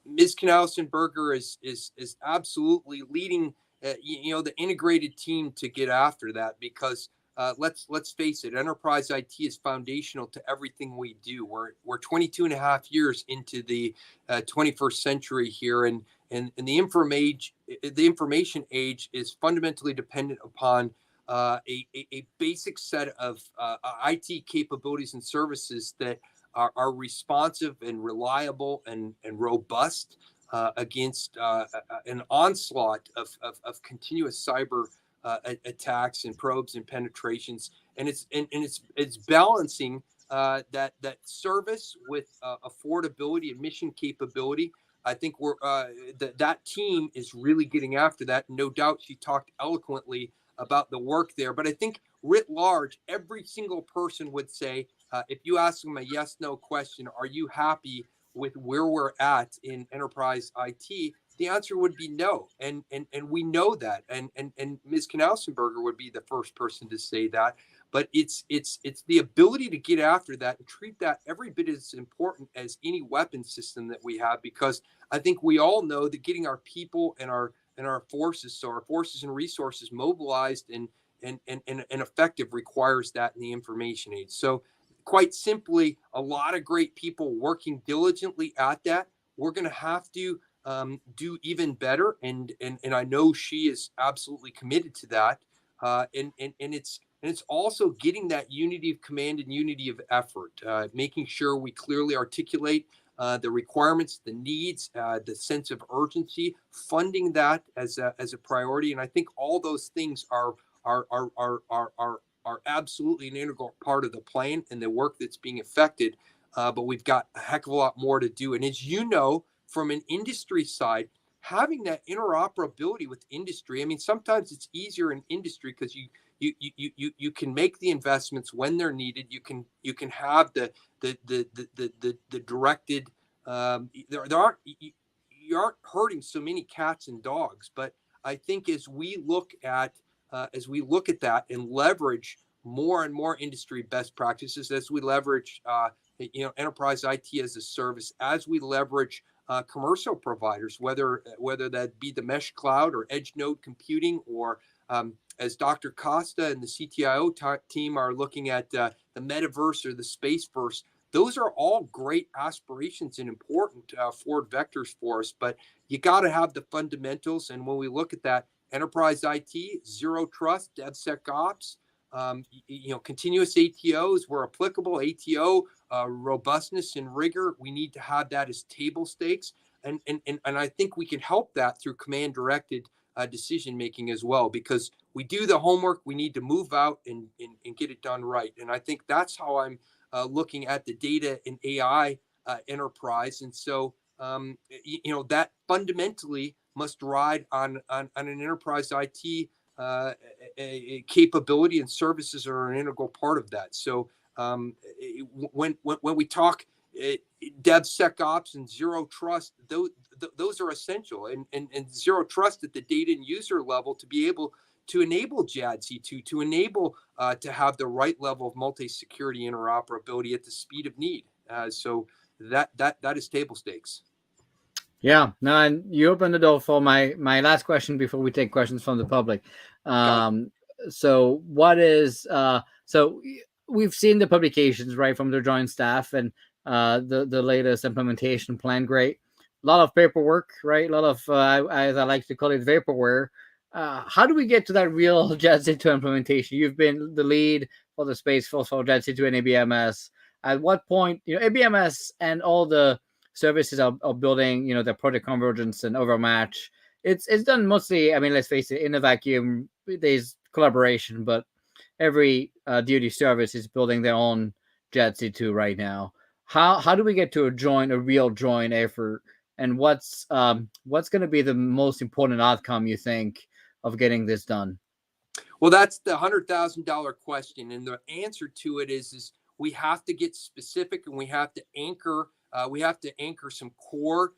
Ms. Knausenberger is absolutely leading the integrated team to get after that, because let's face it, enterprise IT is foundational to everything we do. We're 22 and a half years into the 21st century here, and the information age is fundamentally dependent upon a basic set of IT capabilities and services that are responsive and reliable and robust against an onslaught of continuous cyber attacks and probes and penetrations, and it's balancing that service with affordability and mission capability. I think that team is really getting after that. No doubt, she talked eloquently about the work there. But I think writ large, every single person would say, if you ask them a yes/no question, are you happy with where we're at in enterprise IT? The answer would be no, and we know that, and Ms. Knausenberger would be the first person to say that. But it's the ability to get after that and treat that every bit as important as any weapon system that we have, because I think we all know that getting our people and our forces, so our forces and resources, mobilized and effective requires that in the information age. So quite simply, a lot of great people working diligently at that. We're going to have to do even better, and I know she is absolutely committed to that. And it's also getting that unity of command and unity of effort, making sure we clearly articulate the requirements, the needs, the sense of urgency, funding that as a priority. And I think all those things are absolutely an integral part of the plan and the work that's being effected. But we've got a heck of a lot more to do. And as you know, from an industry side, having that interoperability with industry. I mean, sometimes it's easier in industry because you can make the investments when they're needed. You can have the directed. You aren't hurting so many cats and dogs. But I think as we look at that and leverage more and more industry best practices, as we leverage enterprise IT as a service, as we leverage commercial providers, whether that be the mesh cloud or edge node computing, or as Dr. Costa and the CTIO team are looking at the metaverse or the spaceverse. Those are all great aspirations and important forward vectors for us, but you got to have the fundamentals. And when we look at that, enterprise IT, zero trust, DevSecOps, continuous ATOs where applicable, ATO robustness and rigor. We need to have that as table stakes, and I think we can help that through command directed decision making as well, because we do the homework. We need to move out and get it done right. And I think that's how I'm looking at the data and AI enterprise. And so that fundamentally must ride on an enterprise IT a capability, and services are an integral part of that. So when we talk DevSecOps and zero trust, those are essential, and zero trust at the data and user level to be able to enable JADC2, to enable to have the right level of multi-security interoperability at the speed of need. So that is table stakes. Yeah, no, and you opened the door for my last question before we take questions from the public. So what is we've seen the publications, right, from the Joint Staff, and the latest implementation plan. Great, a lot of paperwork, right? A lot of as I like to call it, vaporware. How do we get to that real JADC2 implementation? You've been the lead for the Space Force for JADC2 and ABMS. At what point, ABMS and all the services are building, their project convergence and overmatch. It's done mostly, I mean, let's face it, in a vacuum. There's collaboration, but every DoD service is building their own JADC2 right now. How do we get to a real joint effort? And what's going to be the most important outcome, you think, of getting this done? Well, that's the $100,000 question, and the answer to it is we have to get specific, and we have to anchor. We have to anchor some core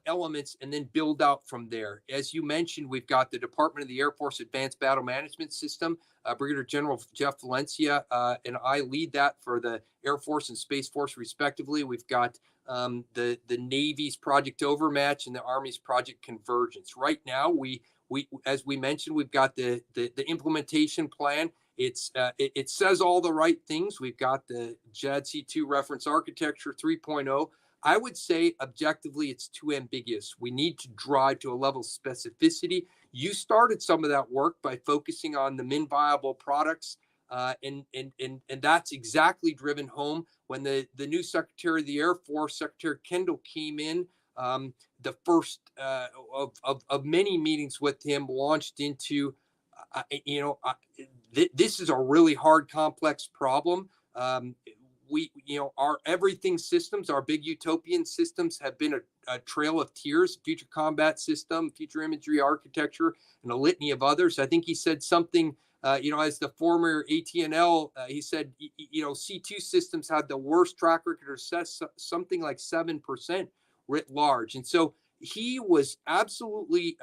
elements and then build out from there. As you mentioned, we've got the Department of the Air Force Advanced Battle Management System. Brigadier General Jeff Valencia and I lead that for the Air Force and Space Force, respectively. We've got the Navy's Project Overmatch and the Army's Project Convergence. Right now, we as we mentioned, we've got the implementation plan. It says all the right things. We've got the JADC2 reference architecture 3.0. I would say objectively it's too ambiguous. We need to drive to a level of specificity. You started some of that work by focusing on the min viable products, and that's exactly driven home when the new Secretary of the Air Force, Secretary Kendall, came in. The first of many meetings with him launched into, this is a really hard, complex problem. Our everything systems, our big utopian systems, have been a trail of tears. Future combat system, future imagery architecture, and a litany of others. I think he said something. As the former ATNL, he said, C2 systems had the worst track record, or something like 7% writ large. And so he was absolutely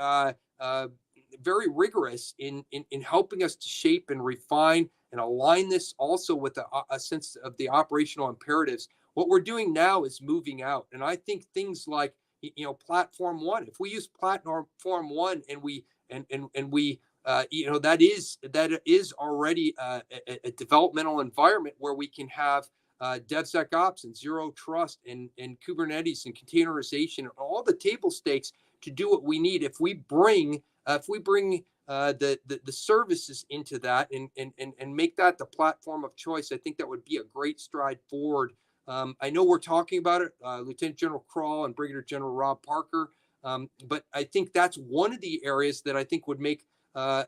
very rigorous in helping us to shape and refine and align this also with a sense of the operational imperatives. What we're doing now is moving out. And I think things like, Platform One, if we use Platform One and we that is already a developmental environment where we can have DevSecOps and zero trust and Kubernetes and containerization and all the table stakes to do what we need. If we bring the services into that and make that the platform of choice, I think that would be a great stride forward. I know we're talking about it, Lieutenant General Kroll and Brigadier General Rob Parker, but I think that's one of the areas that I think would make a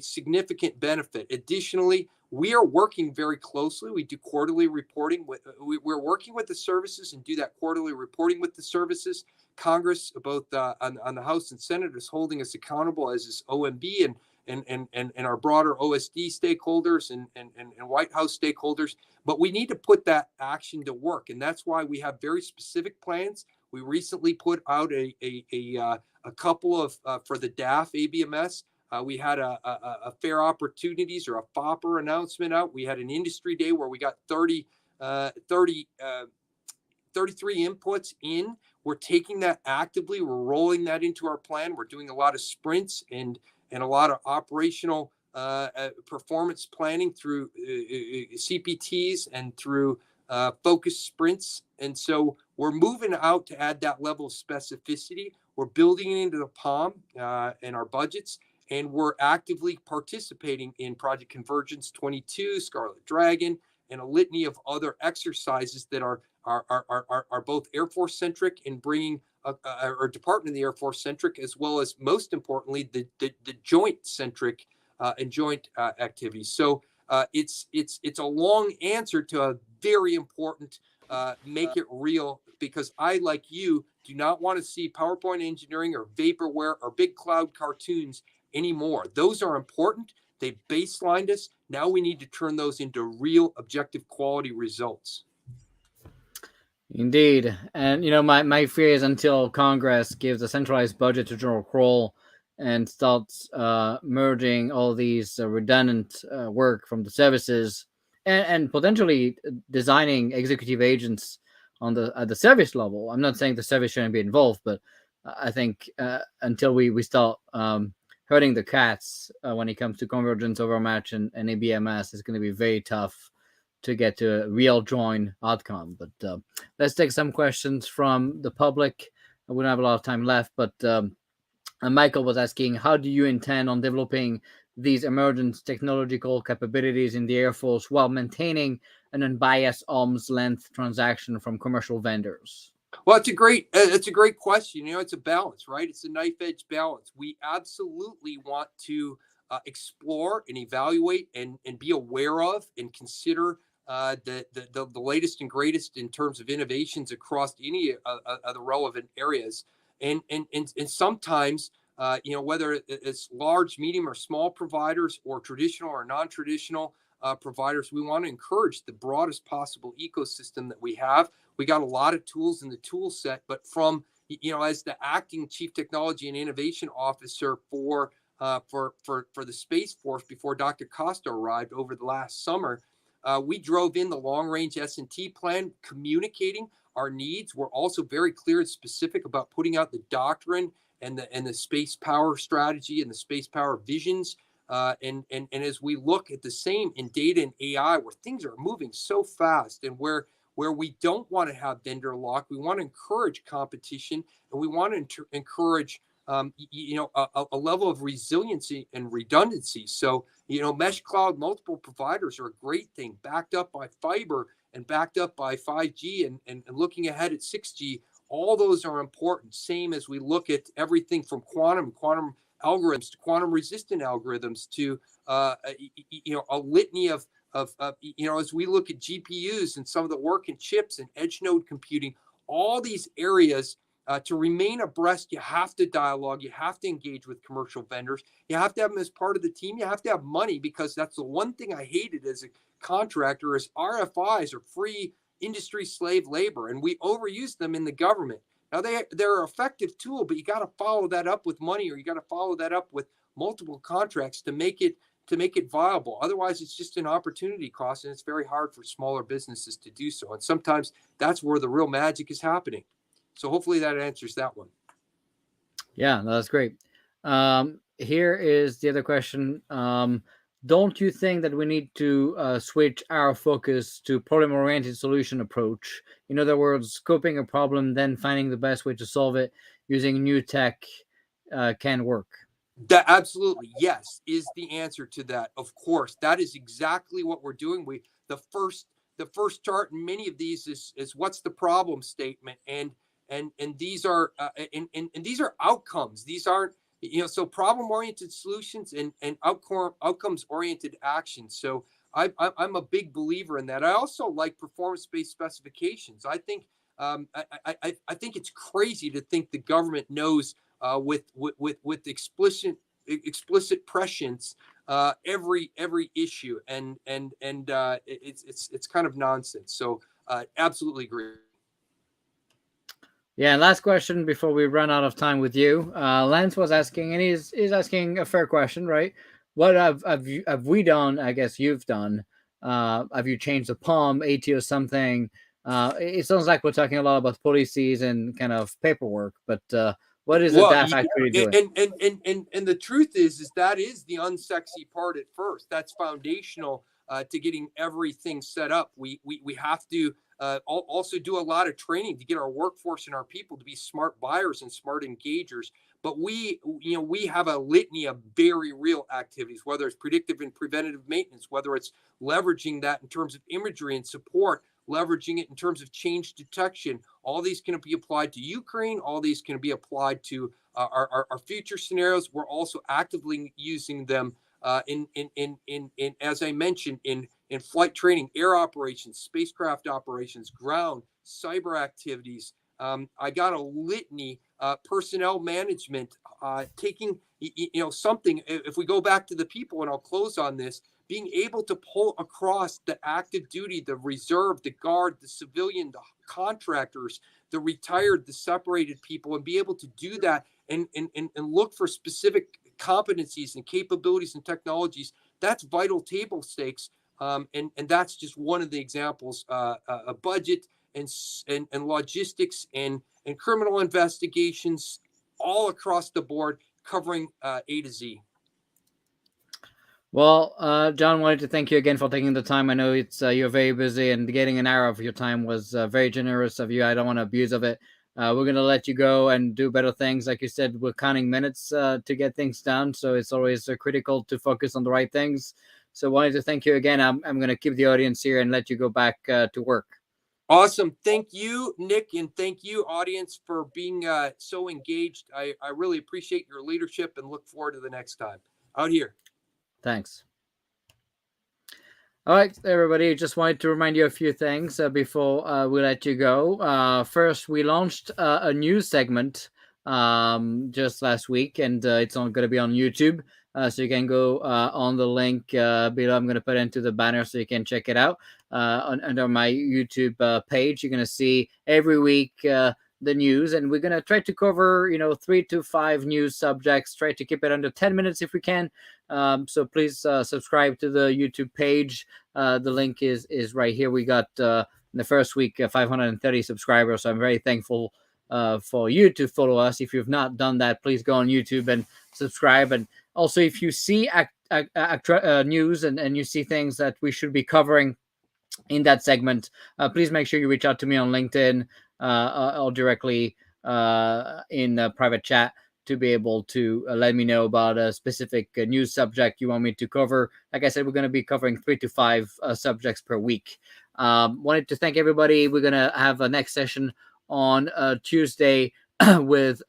significant benefit. Additionally, we are working very closely. We do quarterly reporting. We're working with the services and do that quarterly reporting with the services. Congress, both on the House and Senate, is holding us accountable, as is OMB and our broader OSD stakeholders and White House stakeholders. But we need to put that action to work, and that's why we have very specific plans. We recently put out a couple of for the DAF ABMS. We had a fair opportunities or a FOPR announcement out. We had an industry day where we got 33 inputs in. We're taking that actively. We're rolling that into our plan. We're doing a lot of sprints and a lot of operational performance planning through CPTs and through focus sprints. And so we're moving out to add that level of specificity. We're building it into the POM and our budgets. And we're actively participating in Project Convergence 22, Scarlet Dragon, and a litany of other exercises that are both Air Force centric and bringing or Department of the Air Force centric, as well as, most importantly, the joint centric and joint activities. So it's a long answer to a very important make it real, because I, like you, do not want to see PowerPoint engineering or vaporware or big cloud cartoons anymore. Those are important. They baselined us. Now we need to turn those into real objective quality results. Indeed. And, my fear is until Congress gives a centralized budget to General Kroll and starts merging all these redundant work from the services and potentially designing executive agents at the service level. I'm not saying the service shouldn't be involved, but I think until we start hurting the cats when it comes to convergence, overmatch, and ABMS, is going to be very tough to get to a real joint outcome. But let's take some questions from the public. We don't have a lot of time left, but Michael was asking, how do you intend on developing these emergent technological capabilities in the Air Force while maintaining an unbiased arm's length transaction from commercial vendors? Well, it's a great question. You know, it's a balance, right? It's a knife edge balance. We absolutely want to explore and evaluate and be aware of and consider the latest and greatest in terms of innovations across any of the relevant areas. And sometimes, you know, whether it's large, medium, or small providers, or traditional or non-traditional providers, we want to encourage the broadest possible ecosystem that we have. We got a lot of tools in the tool set, but from, you know, as the acting Chief Technology and Innovation Officer for the Space Force before Dr. Costa arrived over the last summer, we drove in the long-range S&T plan, communicating our needs. We're also very clear and specific about putting out the doctrine and the space power strategy and the space power visions. And as we look at the same in data and AI, where things are moving so fast, and where we don't want to have vendor lock, we want to encourage competition, and we want to encourage you know, a level of resiliency and redundancy. So, you know, mesh cloud, multiple providers are a great thing, backed up by fiber and backed up by 5G and looking ahead at 6G. All those are important. Same as we look at everything from quantum algorithms to quantum resistant algorithms to you know, a litany of you know, as we look at GPUs and some of the work in chips and edge node computing, all these areas. To remain abreast, you have to dialogue, you have to engage with commercial vendors, you have to have them as part of the team, you have to have money, because that's the one thing I hated as a contractor is RFIs are free industry slave labor, and we overuse them in the government. Now they're an effective tool, but you got to follow that up with money, or you got to follow that up with multiple contracts to make it viable. Otherwise, it's just an opportunity cost, and it's very hard for smaller businesses to do so. And sometimes that's where the real magic is happening. So hopefully that answers that one. Yeah, that's great. Here is the other question. Don't you think that we need to switch our focus to problem-oriented solution approach? In other words, scoping a problem, then finding the best way to solve it using new tech can work. That absolutely, yes, is the answer to that. Of course, that is exactly what we're doing. The first chart in many of these is what's the problem statement, and these are and these are outcomes. These aren't, you know, so problem oriented solutions and outcomes oriented actions. So I'm a big believer in that. I also like performance based specifications. I think I think it's crazy to think the government knows with explicit prescience every issue, and it's kind of nonsense. So absolutely agree. Yeah, last question before we run out of time with you. Lance was asking, and he's asking a fair question, right? What have we done? I guess you've done. Have you changed the POM, AT, or something? It sounds like we're talking a lot about policies and kind of paperwork, but what is a DAF actually doing? And the truth is that is the unsexy part at first. That's foundational to getting everything set up. We have to also do a lot of training to get our workforce and our people to be smart buyers and smart engagers. But we have a litany of very real activities, whether it's predictive and preventative maintenance, whether it's leveraging that in terms of imagery and support, leveraging it in terms of change detection. All these can be applied to Ukraine. All these can be applied to our future scenarios. We're also actively using them in as I mentioned, in flight training, air operations, spacecraft operations, ground, cyber activities. I got a litany, personnel management, taking, something, if we go back to the people, and I'll close on this, being able to pull across the active duty, the reserve, the guard, the civilian, the contractors, the retired, the separated people, and be able to do that and look for specific competencies and capabilities and technologies. That's vital table stakes. And that's just one of the examples. A budget and logistics and criminal investigations all across the board, covering A to Z. Well, John, wanted to thank you again for taking the time. I know it's you're very busy, and getting an hour of your time was very generous of you. I don't want to abuse of it. We're gonna let you go and do better things. Like you said, we're counting minutes to get things done, so it's always critical to focus on the right things. So, wanted to thank you again. I'm gonna keep the audience here and let you go back to work. Awesome. Thank you, Nick, and thank you, audience, for being so engaged. I really appreciate your leadership and look forward to the next time. Out here. Thanks. All right, everybody, just wanted to remind you a few things before we let you go. First, we launched a new segment just last week, and it's going to be on YouTube. So you can go on the link below. I'm going to put into the banner so you can check it out. Under my YouTube page, you're going to see every week the news, and we're going to try to cover 3 to 5 news subjects. Try to keep it under 10 minutes if we can. So please subscribe to the YouTube page. The link is right here. We got in the first week 530 subscribers, so I'm very thankful for you to follow us. If you've not done that, please go on YouTube and subscribe. And also, if you see news and you see things that we should be covering in that segment, please make sure you reach out to me on LinkedIn or directly in private chat to be able to let me know about a specific news subject you want me to cover. Like I said, we're going to be covering 3 to 5 subjects per week. Wanted to thank everybody. We're going to have a next session on Tuesday with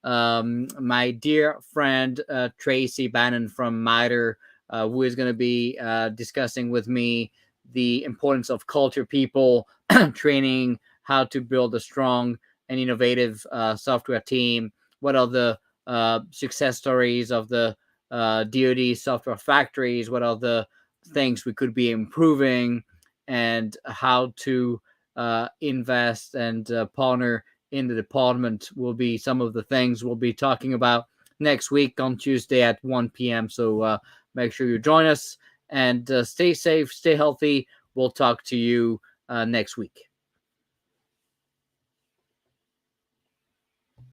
my dear friend Tracy Bannon from MITRE, who is going to be discussing with me the importance of culture, people, training, how to build a strong and innovative software team. What are the success stories of the DoD software factories? What are the things we could be improving, and how to invest and partner in the department will be some of the things we'll be talking about next week on Tuesday at 1 p.m. So make sure you join us and stay safe, stay healthy. We'll talk to you next week.